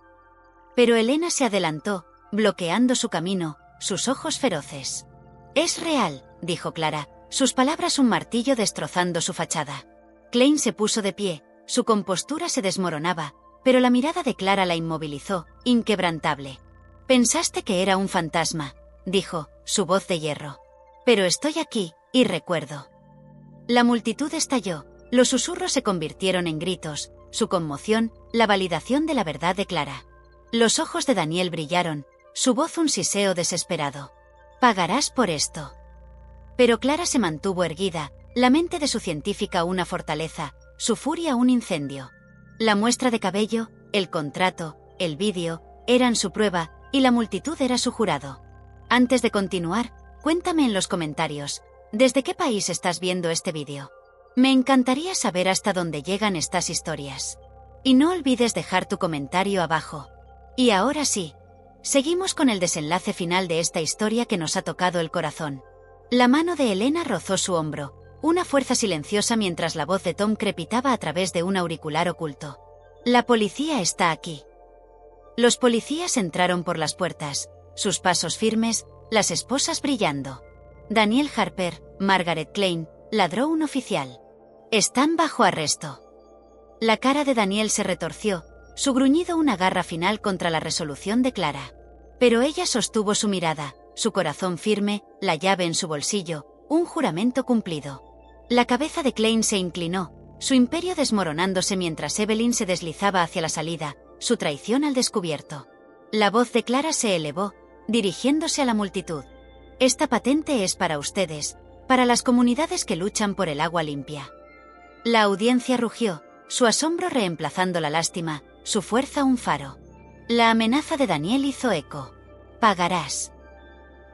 Pero Elena se adelantó, bloqueando su camino, sus ojos feroces. «Es real», dijo Clara, sus palabras un martillo destrozando su fachada. Klein se puso de pie, su compostura se desmoronaba, pero la mirada de Clara la inmovilizó, inquebrantable. «Pensaste que era un fantasma», dijo, su voz de hierro. «Pero estoy aquí, y recuerdo». La multitud estalló, los susurros se convirtieron en gritos, su conmoción, la validación de la verdad de Clara. Los ojos de Daniel brillaron, su voz un siseo desesperado. «Pagarás por esto». Pero Clara se mantuvo erguida, la mente de su científica una fortaleza, su furia un incendio. La muestra de cabello, el contrato, el vídeo, eran su prueba, y la multitud era su jurado. Antes de continuar, cuéntame en los comentarios, ¿desde qué país estás viendo este vídeo? Me encantaría saber hasta dónde llegan estas historias. Y no olvides dejar tu comentario abajo. Y ahora sí, seguimos con el desenlace final de esta historia que nos ha tocado el corazón. La mano de Elena rozó su hombro, una fuerza silenciosa mientras la voz de Tom crepitaba a través de un auricular oculto. «La policía está aquí». Los policías entraron por las puertas, sus pasos firmes, las esposas brillando. Daniel Harper, Margaret Klein, ladró un oficial. Están bajo arresto. La cara de Daniel se retorció, su gruñido una garra final contra la resolución de Clara. Pero ella sostuvo su mirada, su corazón firme, la llave en su bolsillo, un juramento cumplido. La cabeza de Klein se inclinó, su imperio desmoronándose mientras Evelyn se deslizaba hacia la salida, su traición al descubierto. La voz de Clara se elevó, dirigiéndose a la multitud. Esta patente es para ustedes, para las comunidades que luchan por el agua limpia. La audiencia rugió, su asombro reemplazando la lástima, su fuerza un faro. La amenaza de Daniel hizo eco. Pagarás.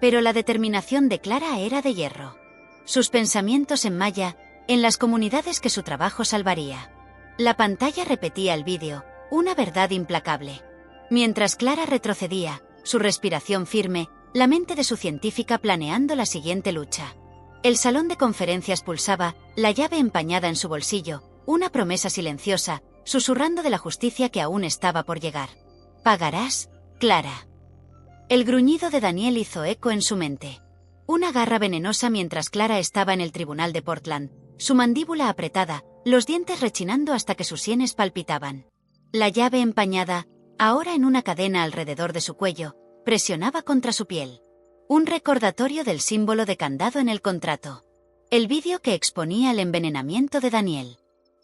Pero la determinación de Clara era de hierro. Sus pensamientos en maya, en las comunidades que su trabajo salvaría. La pantalla repetía el vídeo, una verdad implacable. Mientras Clara retrocedía, su respiración firme, la mente de su científica planeando la siguiente lucha. El salón de conferencias pulsaba, la llave empañada en su bolsillo, una promesa silenciosa, susurrando de la justicia que aún estaba por llegar. Pagarás, Clara. El gruñido de Daniel hizo eco en su mente. Una garra venenosa mientras Clara estaba en el tribunal de Portland, su mandíbula apretada, los dientes rechinando hasta que sus sienes palpitaban. La llave empañada, ahora en una cadena alrededor de su cuello, presionaba contra su piel. Un recordatorio del símbolo de candado en el contrato. El vídeo que exponía el envenenamiento de Daniel.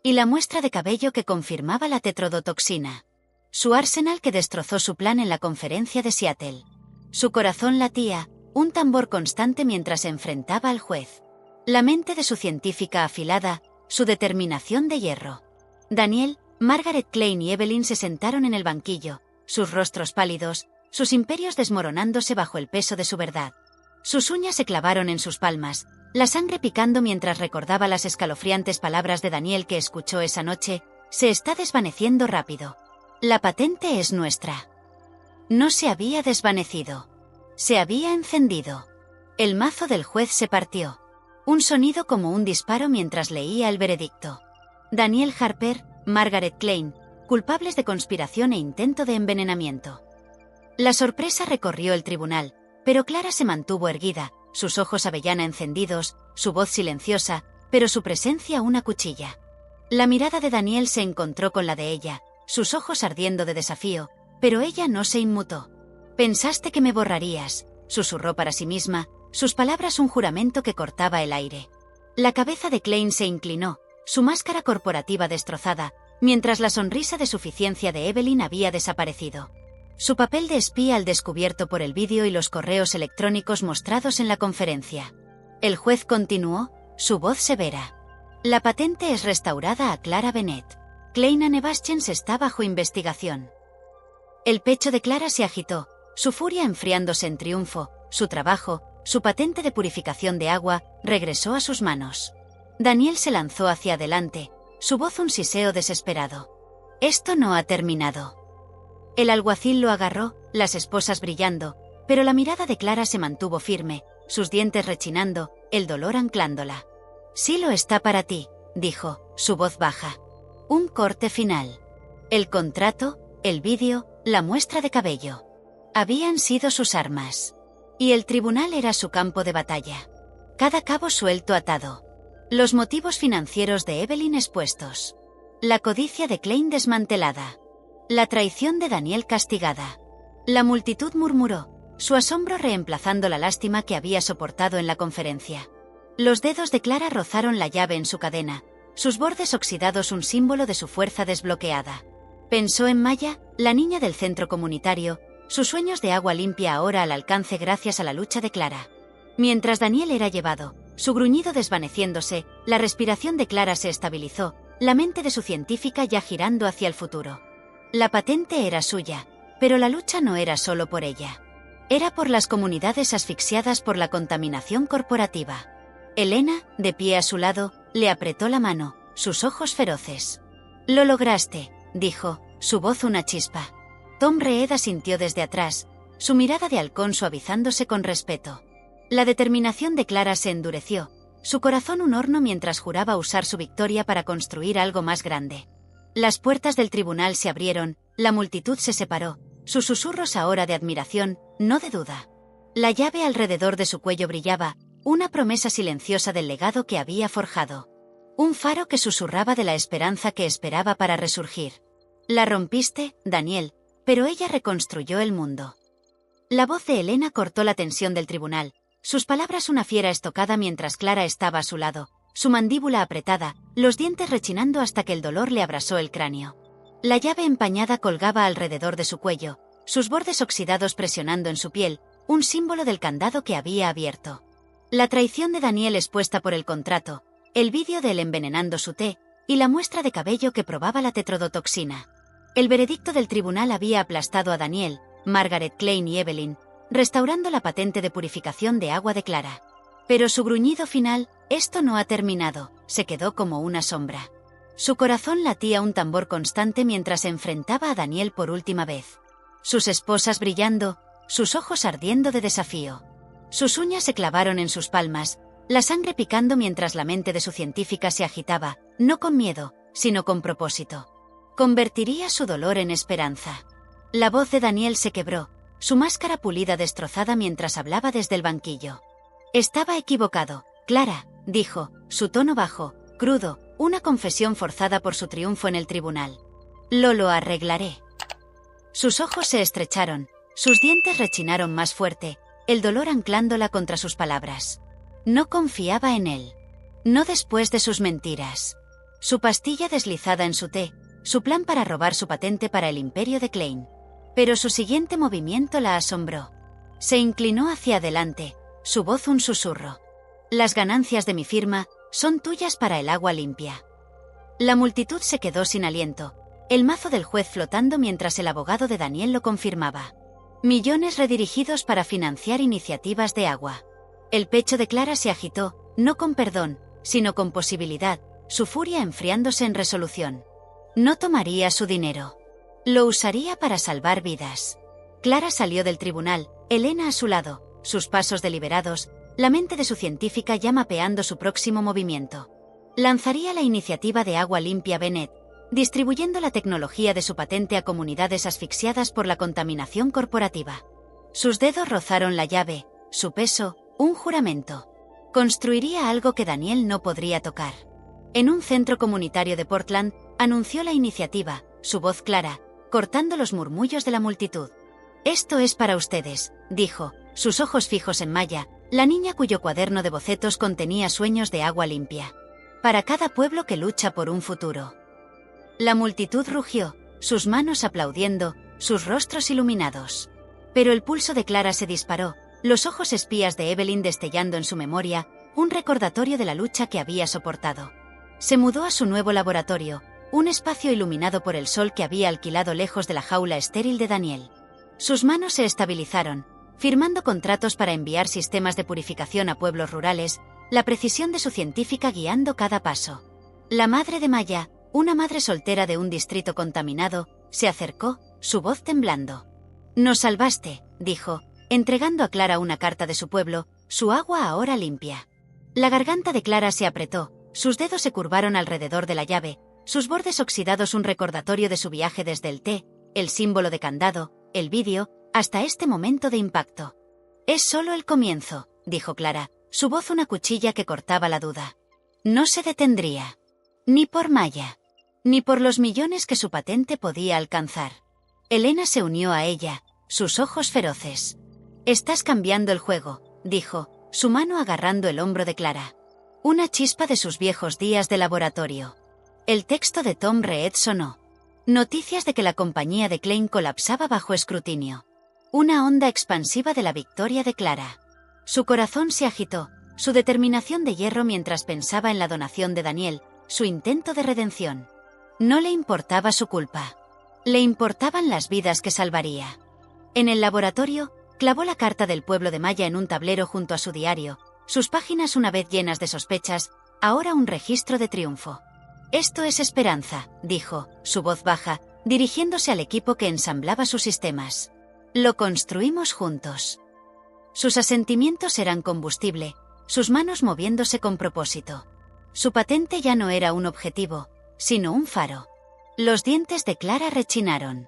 Y la muestra de cabello que confirmaba la tetrodotoxina. Su arsenal que destrozó su plan en la conferencia de Seattle. Su corazón latía, un tambor constante mientras se enfrentaba al juez. La mente de su científica afilada, su determinación de hierro. Daniel, Margaret Klein y Evelyn se sentaron en el banquillo, sus rostros pálidos, sus imperios desmoronándose bajo el peso de su verdad. Sus uñas se clavaron en sus palmas, la sangre picando mientras recordaba las escalofriantes palabras de Daniel que escuchó esa noche, se está desvaneciendo rápido. La patente es nuestra. No se había desvanecido. Se había encendido. El mazo del juez se partió. Un sonido como un disparo mientras leía el veredicto. Daniel Harper, Margaret Klein, culpables de conspiración e intento de envenenamiento. La sorpresa recorrió el tribunal, pero Clara se mantuvo erguida, sus ojos avellana encendidos, su voz silenciosa, pero su presencia una cuchilla. La mirada de Daniel se encontró con la de ella, sus ojos ardiendo de desafío, pero ella no se inmutó. «Pensaste que me borrarías», susurró para sí misma, sus palabras un juramento que cortaba el aire. La cabeza de Klein se inclinó, su máscara corporativa destrozada, mientras la sonrisa de suficiencia de Evelyn había desaparecido. Su papel de espía al descubierto por el vídeo y los correos electrónicos mostrados en la conferencia. El juez continuó, su voz severa. La patente es restaurada a Clara Bennett. Klein Anebastens está bajo investigación. El pecho de Clara se agitó, su furia enfriándose en triunfo, su trabajo, su patente de purificación de agua, regresó a sus manos. Daniel se lanzó hacia adelante, su voz un siseo desesperado. Esto no ha terminado. El alguacil lo agarró, las esposas brillando, pero la mirada de Clara se mantuvo firme, sus dientes rechinando, el dolor anclándola. Sí lo está para ti, dijo, su voz baja. Un corte final. El contrato, el vídeo, la muestra de cabello. Habían sido sus armas. Y el tribunal era su campo de batalla. Cada cabo suelto atado. Los motivos financieros de Evelyn expuestos. La codicia de Klein desmantelada. La traición de Daniel castigada. La multitud murmuró, su asombro reemplazando la lástima que había soportado en la conferencia. Los dedos de Clara rozaron la llave en su cadena, sus bordes oxidados un símbolo de su fuerza desbloqueada. Pensó en Maya, la niña del centro comunitario, sus sueños de agua limpia ahora al alcance gracias a la lucha de Clara. Mientras Daniel era llevado, su gruñido desvaneciéndose, la respiración de Clara se estabilizó, la mente de su científica ya girando hacia el futuro. La patente era suya, pero la lucha no era solo por ella. Era por las comunidades asfixiadas por la contaminación corporativa. Elena, de pie a su lado, le apretó la mano, sus ojos feroces. «Lo lograste», dijo, su voz una chispa. Tom Reed asintió desde atrás, su mirada de halcón suavizándose con respeto. La determinación de Clara se endureció, su corazón un horno mientras juraba usar su victoria para construir algo más grande. Las puertas del tribunal se abrieron, la multitud se separó, Sus susurros ahora de admiración, no de duda. La llave alrededor de su cuello brillaba, una promesa silenciosa del legado que había forjado. Un faro que susurraba de la esperanza que esperaba para resurgir. La rompiste, Daniel, pero ella reconstruyó el mundo. La voz de Elena cortó la tensión del tribunal, sus palabras una fiera estocada mientras Clara estaba a su lado, su mandíbula apretada, los dientes rechinando hasta que el dolor le abrasó el cráneo. La llave empañada colgaba alrededor de su cuello, sus bordes oxidados presionando en su piel, un símbolo del candado que había abierto. La traición de Daniel expuesta por el contrato, el vídeo de él envenenando su té, y la muestra de cabello que probaba la tetrodotoxina. El veredicto del tribunal había aplastado a Daniel, Margaret Klein y Evelyn, restaurando la patente de purificación de agua de Clara. Pero su gruñido final, esto no ha terminado, se quedó como una sombra. Su corazón latía un tambor constante mientras se enfrentaba a Daniel por última vez. Sus esposas brillando, sus ojos ardiendo de desafío. Sus uñas se clavaron en sus palmas, la sangre picando mientras la mente de su científica se agitaba, no con miedo, sino con propósito. Convertiría su dolor en esperanza. La voz de Daniel se quebró, su máscara pulida destrozada mientras hablaba desde el banquillo. Estaba equivocado, Clara, dijo, su tono bajo, crudo, una confesión forzada por su triunfo en el tribunal. Lo arreglaré. Sus ojos se estrecharon, sus dientes rechinaron más fuerte, el dolor anclándola contra sus palabras. No confiaba en él. No después de sus mentiras. Su pastilla deslizada en su té, su plan para robar su patente para el imperio de Klein. Pero su siguiente movimiento la asombró. Se inclinó hacia adelante, su voz un susurro. Las ganancias de mi firma son tuyas para el agua limpia. La multitud se quedó sin aliento, el mazo del juez flotando mientras el abogado de Daniel lo confirmaba. Millones redirigidos para financiar iniciativas de agua. El pecho de Clara se agitó, no con perdón, sino con posibilidad, su furia enfriándose en resolución. No tomaría su dinero. Lo usaría para salvar vidas. Clara salió del tribunal, Elena a su lado, sus pasos deliberados, la mente de su científica ya mapeando su próximo movimiento. Lanzaría la iniciativa de agua limpia Bennett, distribuyendo la tecnología de su patente a comunidades asfixiadas por la contaminación corporativa. Sus dedos rozaron la llave, su peso, un juramento. Construiría algo que Daniel no podría tocar. En un centro comunitario de Portland, anunció la iniciativa, su voz clara, cortando los murmullos de la multitud. Esto es para ustedes, dijo, sus ojos fijos en Maya, la niña cuyo cuaderno de bocetos contenía sueños de agua limpia. Para cada pueblo que lucha por un futuro. La multitud rugió, sus manos aplaudiendo, sus rostros iluminados. Pero el pulso de Clara se disparó, los ojos espías de Evelyn destellando en su memoria, un recordatorio de la lucha que había soportado. Se mudó a su nuevo laboratorio, un espacio iluminado por el sol que había alquilado lejos de la jaula estéril de Daniel. Sus manos se estabilizaron, firmando contratos para enviar sistemas de purificación a pueblos rurales, la precisión de su científica guiando cada paso. La madre de Maya, una madre soltera de un distrito contaminado, se acercó, su voz temblando. «Nos salvaste», dijo, entregando a Clara una carta de su pueblo, su agua ahora limpia. La garganta de Clara se apretó, sus dedos se curvaron alrededor de la llave, sus bordes oxidados un recordatorio de su viaje desde el té, el símbolo de candado, el vídeo, hasta este momento de impacto. «Es solo el comienzo», dijo Clara, su voz una cuchilla que cortaba la duda. No se detendría. Ni por Maya. Ni por los millones que su patente podía alcanzar. Elena se unió a ella, sus ojos feroces. «Estás cambiando el juego», dijo, su mano agarrando el hombro de Clara. Una chispa de sus viejos días de laboratorio. El texto de Tom Reed sonó. Noticias de que la compañía de Klein colapsaba bajo escrutinio. Una onda expansiva de la victoria de Clara. Su corazón se agitó, su determinación de hierro mientras pensaba en la donación de Daniel, su intento de redención. No le importaba su culpa. Le importaban las vidas que salvaría. En el laboratorio, clavó la carta del pueblo de Maya en un tablero junto a su diario, sus páginas una vez llenas de sospechas, ahora un registro de triunfo. «Esto es esperanza», dijo, su voz baja, dirigiéndose al equipo que ensamblaba sus sistemas. «Lo construimos juntos». Sus asentimientos eran combustible, sus manos moviéndose con propósito. Su patente ya no era un objetivo, sino un faro. Los dientes de Clara rechinaron.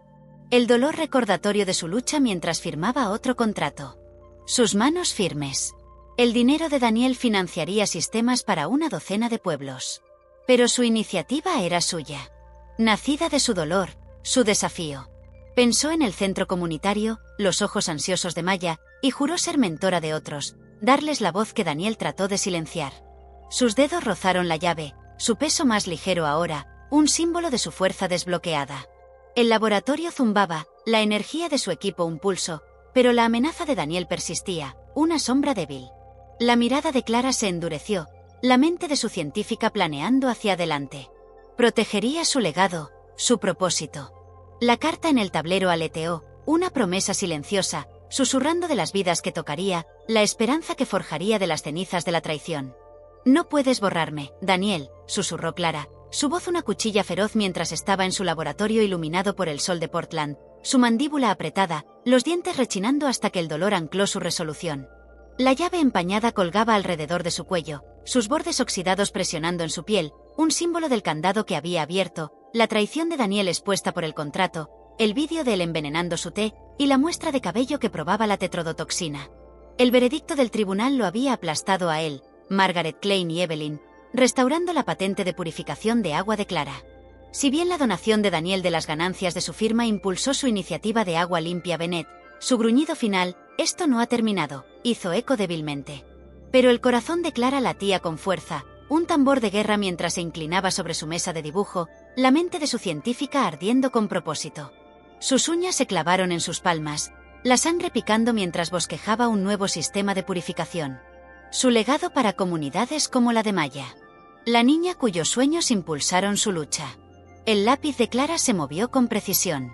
El dolor recordatorio de su lucha mientras firmaba otro contrato. Sus manos firmes. El dinero de Daniel financiaría sistemas para una docena de pueblos. Pero su iniciativa era suya. Nacida de su dolor, su desafío. Pensó en el centro comunitario, los ojos ansiosos de Maya, y juró ser mentora de otros, darles la voz que Daniel trató de silenciar. Sus dedos rozaron la llave, su peso más ligero ahora, un símbolo de su fuerza desbloqueada. El laboratorio zumbaba, la energía de su equipo un pulso, pero la amenaza de Daniel persistía, una sombra débil. La mirada de Clara se endureció, la mente de su científica planeando hacia adelante. Protegería su legado, su propósito. La carta en el tablero aleteó, una promesa silenciosa, susurrando de las vidas que tocaría, la esperanza que forjaría de las cenizas de la traición. «No puedes borrarme, Daniel», susurró Clara, su voz una cuchilla feroz mientras estaba en su laboratorio iluminado por el sol de Portland, su mandíbula apretada, los dientes rechinando hasta que el dolor ancló su resolución. La llave empañada colgaba alrededor de su cuello, sus bordes oxidados presionando en su piel, un símbolo del candado que había abierto, la traición de Daniel expuesta por el contrato, el vídeo de él envenenando su té, y la muestra de cabello que probaba la tetrodotoxina. El veredicto del tribunal lo había aplastado a él, Margaret Klein y Evelyn, restaurando la patente de purificación de agua de Clara. Si bien la donación de Daniel de las ganancias de su firma impulsó su iniciativa de agua limpia Bennett, su gruñido final, «esto no ha terminado», hizo eco débilmente. Pero el corazón de Clara latía con fuerza, un tambor de guerra mientras se inclinaba sobre su mesa de dibujo, la mente de su científica ardiendo con propósito. Sus uñas se clavaron en sus palmas, la sangre picando mientras bosquejaba un nuevo sistema de purificación. Su legado para comunidades como la de Maya. La niña cuyos sueños impulsaron su lucha. El lápiz de Clara se movió con precisión.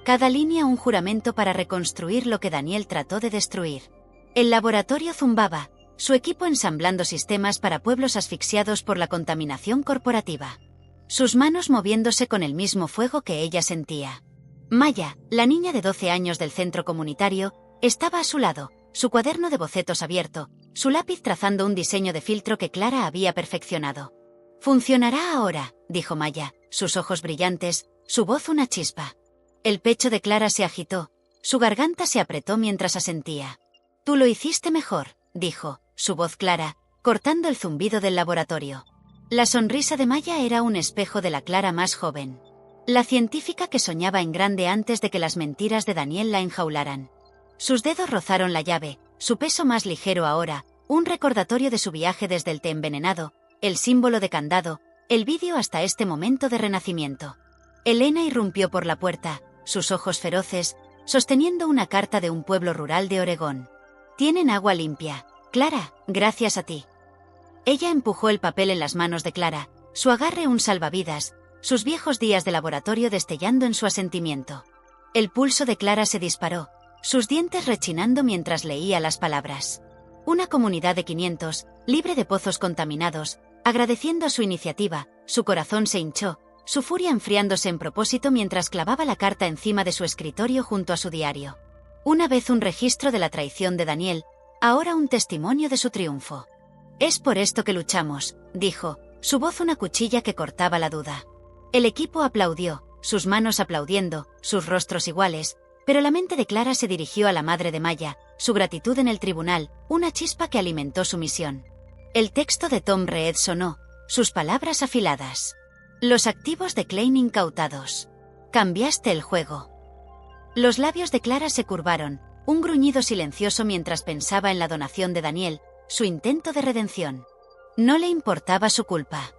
Cada línea un juramento para reconstruir lo que Daniel trató de destruir. El laboratorio zumbaba, su equipo ensamblando sistemas para pueblos asfixiados por la contaminación corporativa. Sus manos moviéndose con el mismo fuego que ella sentía. Maya, la niña de 12 años del centro comunitario, estaba a su lado, su cuaderno de bocetos abierto, su lápiz trazando un diseño de filtro que Clara había perfeccionado. «Funcionará ahora», dijo Maya, sus ojos brillantes, su voz una chispa. El pecho de Clara se agitó, su garganta se apretó mientras asentía. «Tú lo hiciste mejor», dijo, su voz clara, cortando el zumbido del laboratorio. La sonrisa de Maya era un espejo de la Clara más joven. La científica que soñaba en grande antes de que las mentiras de Daniel la enjaularan. Sus dedos rozaron la llave, su peso más ligero ahora, un recordatorio de su viaje desde el té envenenado, el símbolo de candado, el vídeo hasta este momento de renacimiento. Elena irrumpió por la puerta, sus ojos feroces, sosteniendo una carta de un pueblo rural de Oregón. «Tienen agua limpia, Clara, gracias a ti». Ella empujó el papel en las manos de Clara, su agarre un salvavidas, sus viejos días de laboratorio destellando en su asentimiento. El pulso de Clara se disparó, sus dientes rechinando mientras leía las palabras. Una comunidad de 500, libre de pozos contaminados, agradeciendo a su iniciativa, su corazón se hinchó, su furia enfriándose en propósito mientras clavaba la carta encima de su escritorio junto a su diario. Una vez un registro de la traición de Daniel, ahora un testimonio de su triunfo. «Es por esto que luchamos», dijo, su voz una cuchilla que cortaba la duda. El equipo aplaudió, sus manos aplaudiendo, sus rostros iguales, pero la mente de Clara se dirigió a la madre de Maya, su gratitud en el tribunal, una chispa que alimentó su misión. El texto de Tom Reed sonó, sus palabras afiladas. Los activos de Klein incautados. Cambiaste el juego. Los labios de Clara se curvaron, un gruñido silencioso mientras pensaba en la donación de Daniel, su intento de redención. No le importaba su culpa.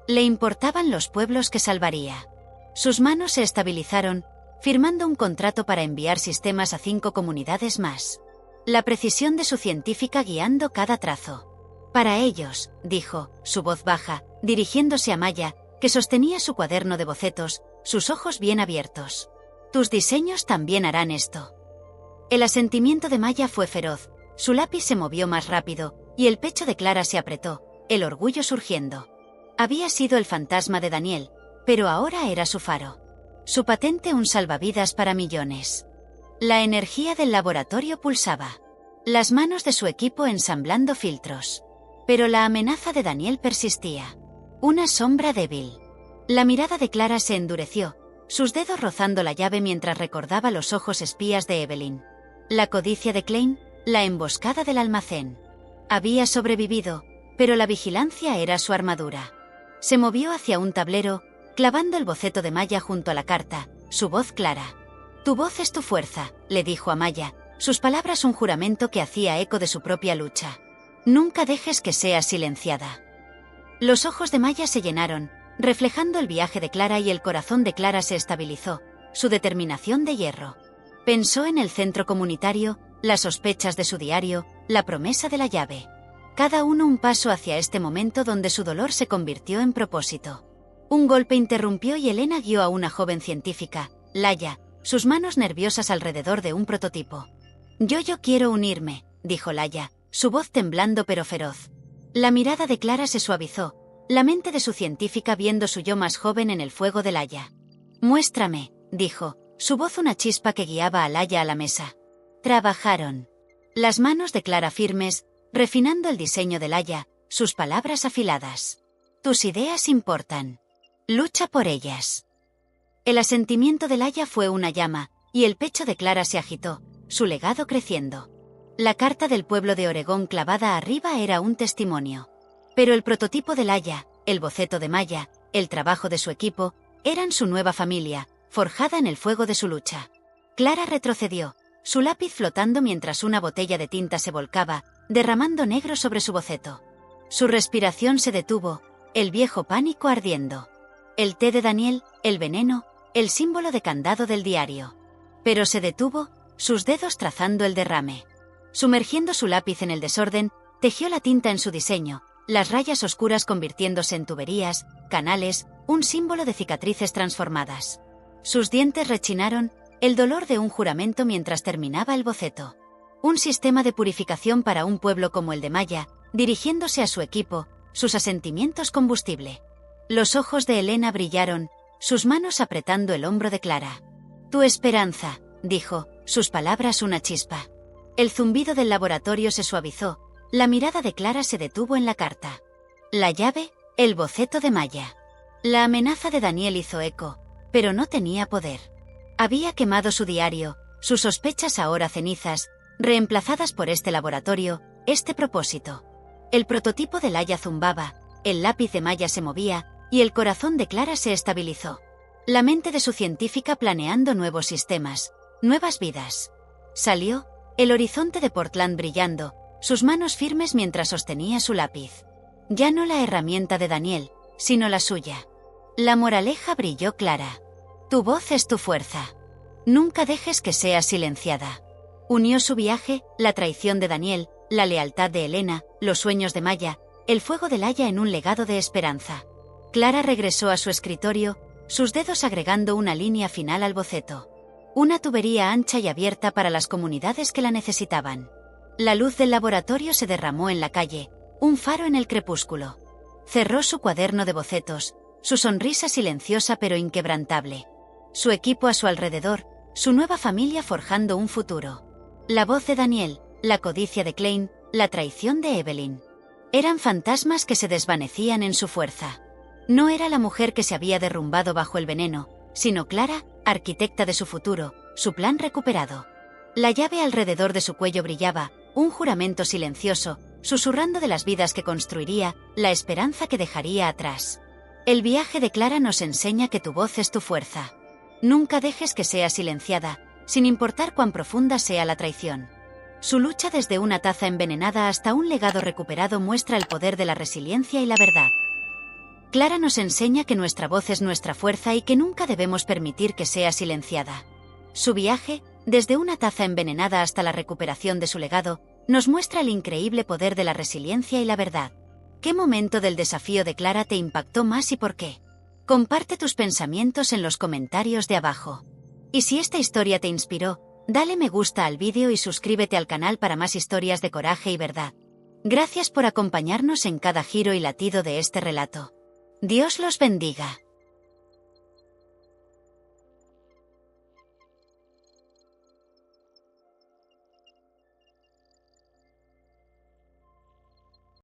Le importaban los pueblos que salvaría. Sus manos se estabilizaron, firmando un contrato para enviar sistemas a 5 comunidades más. La precisión de su científica guiando cada trazo. «Para ellos», dijo, su voz baja, dirigiéndose a Maya, que sostenía su cuaderno de bocetos, sus ojos bien abiertos. «Tus diseños también harán esto». El asentimiento de Maya fue feroz, su lápiz se movió más rápido, y el pecho de Clara se apretó, el orgullo surgiendo. Había sido el fantasma de Daniel, pero ahora era su faro. Su patente un salvavidas para millones. La energía del laboratorio pulsaba. Las manos de su equipo ensamblando filtros. Pero la amenaza de Daniel persistía. Una sombra débil. La mirada de Clara se endureció, sus dedos rozando la llave mientras recordaba los ojos espías de Evelyn. La codicia de Klein, la emboscada del almacén. Había sobrevivido, pero la vigilancia era su armadura. Se movió hacia un tablero, clavando el boceto de Maya junto a la carta, su voz clara. «Tu voz es tu fuerza», le dijo a Maya, sus palabras un juramento que hacía eco de su propia lucha. «Nunca dejes que sea silenciada». Los ojos de Maya se llenaron, reflejando el viaje de Clara, y el corazón de Clara se estabilizó, su determinación de hierro. Pensó en el centro comunitario, las sospechas de su diario, la promesa de la llave. Cada uno un paso hacia este momento donde su dolor se convirtió en propósito. Un golpe interrumpió y Elena guió a una joven científica, Laia, sus manos nerviosas alrededor de un prototipo. Yo quiero unirme», dijo Laia, su voz temblando pero feroz. La mirada de Clara se suavizó, la mente de su científica viendo su yo más joven en el fuego de Laia. «Muéstrame», dijo, su voz una chispa que guiaba a Laia a la mesa. Trabajaron. Las manos de Clara firmes, refinando el diseño de Laia, sus palabras afiladas. «Tus ideas importan. Lucha por ellas». El asentimiento de Laia fue una llama, y el pecho de Clara se agitó, su legado creciendo. La carta del pueblo de Oregón clavada arriba era un testimonio. Pero el prototipo de Laia, el boceto de Maya, el trabajo de su equipo, eran su nueva familia, forjada en el fuego de su lucha. Clara retrocedió, su lápiz flotando mientras una botella de tinta se volcaba, derramando negro sobre su boceto. Su respiración se detuvo, el viejo pánico ardiendo. El té de Daniel, el veneno, el símbolo de candado del diario. Pero se detuvo, sus dedos trazando el derrame. Sumergiendo su lápiz en el desorden, tejió la tinta en su diseño, las rayas oscuras convirtiéndose en tuberías, canales, un símbolo de cicatrices transformadas. Sus dientes rechinaron, el dolor de un juramento mientras terminaba el boceto. Un sistema de purificación para un pueblo como el de Maya, dirigiéndose a su equipo, sus asentimientos combustible. Los ojos de Elena brillaron, sus manos apretando el hombro de Clara. «Tu esperanza», dijo, sus palabras una chispa. El zumbido del laboratorio se suavizó, la mirada de Clara se detuvo en la carta. La llave, el boceto de Maya. La amenaza de Daniel hizo eco, pero no tenía poder. Había quemado su diario, sus sospechas ahora cenizas, reemplazadas por este laboratorio, este propósito. El prototipo de Laia zumbaba, el lápiz de Maya se movía, y el corazón de Clara se estabilizó. La mente de su científica planeando nuevos sistemas, nuevas vidas. Salió, el horizonte de Portland brillando, sus manos firmes mientras sostenía su lápiz. Ya no la herramienta de Daniel, sino la suya. La moraleja brilló clara. Tu voz es tu fuerza. Nunca dejes que sea silenciada. Unió su viaje, la traición de Daniel, la lealtad de Elena, los sueños de Maya, el fuego de Laia en un legado de esperanza. Clara regresó a su escritorio, sus dedos agregando una línea final al boceto. Una tubería ancha y abierta para las comunidades que la necesitaban. La luz del laboratorio se derramó en la calle, un faro en el crepúsculo. Cerró su cuaderno de bocetos, su sonrisa silenciosa pero inquebrantable. Su equipo a su alrededor, su nueva familia forjando un futuro. La voz de Daniel, la codicia de Klein, la traición de Evelyn. Eran fantasmas que se desvanecían en su fuerza. No era la mujer que se había derrumbado bajo el veneno, sino Clara, arquitecta de su futuro, su plan recuperado. La llave alrededor de su cuello brillaba, un juramento silencioso, susurrando de las vidas que construiría, la esperanza que dejaría atrás. El viaje de Clara nos enseña que tu voz es tu fuerza. Nunca dejes que sea silenciada, sin importar cuán profunda sea la traición. Su lucha desde una taza envenenada hasta un legado recuperado muestra el poder de la resiliencia y la verdad. Clara nos enseña que nuestra voz es nuestra fuerza y que nunca debemos permitir que sea silenciada. Su viaje, desde una taza envenenada hasta la recuperación de su legado, nos muestra el increíble poder de la resiliencia y la verdad. ¿Qué momento del desafío de Clara te impactó más y por qué? Comparte tus pensamientos en los comentarios de abajo. Y si esta historia te inspiró, dale me gusta al vídeo y suscríbete al canal para más historias de coraje y verdad. Gracias por acompañarnos en cada giro y latido de este relato. Dios los bendiga.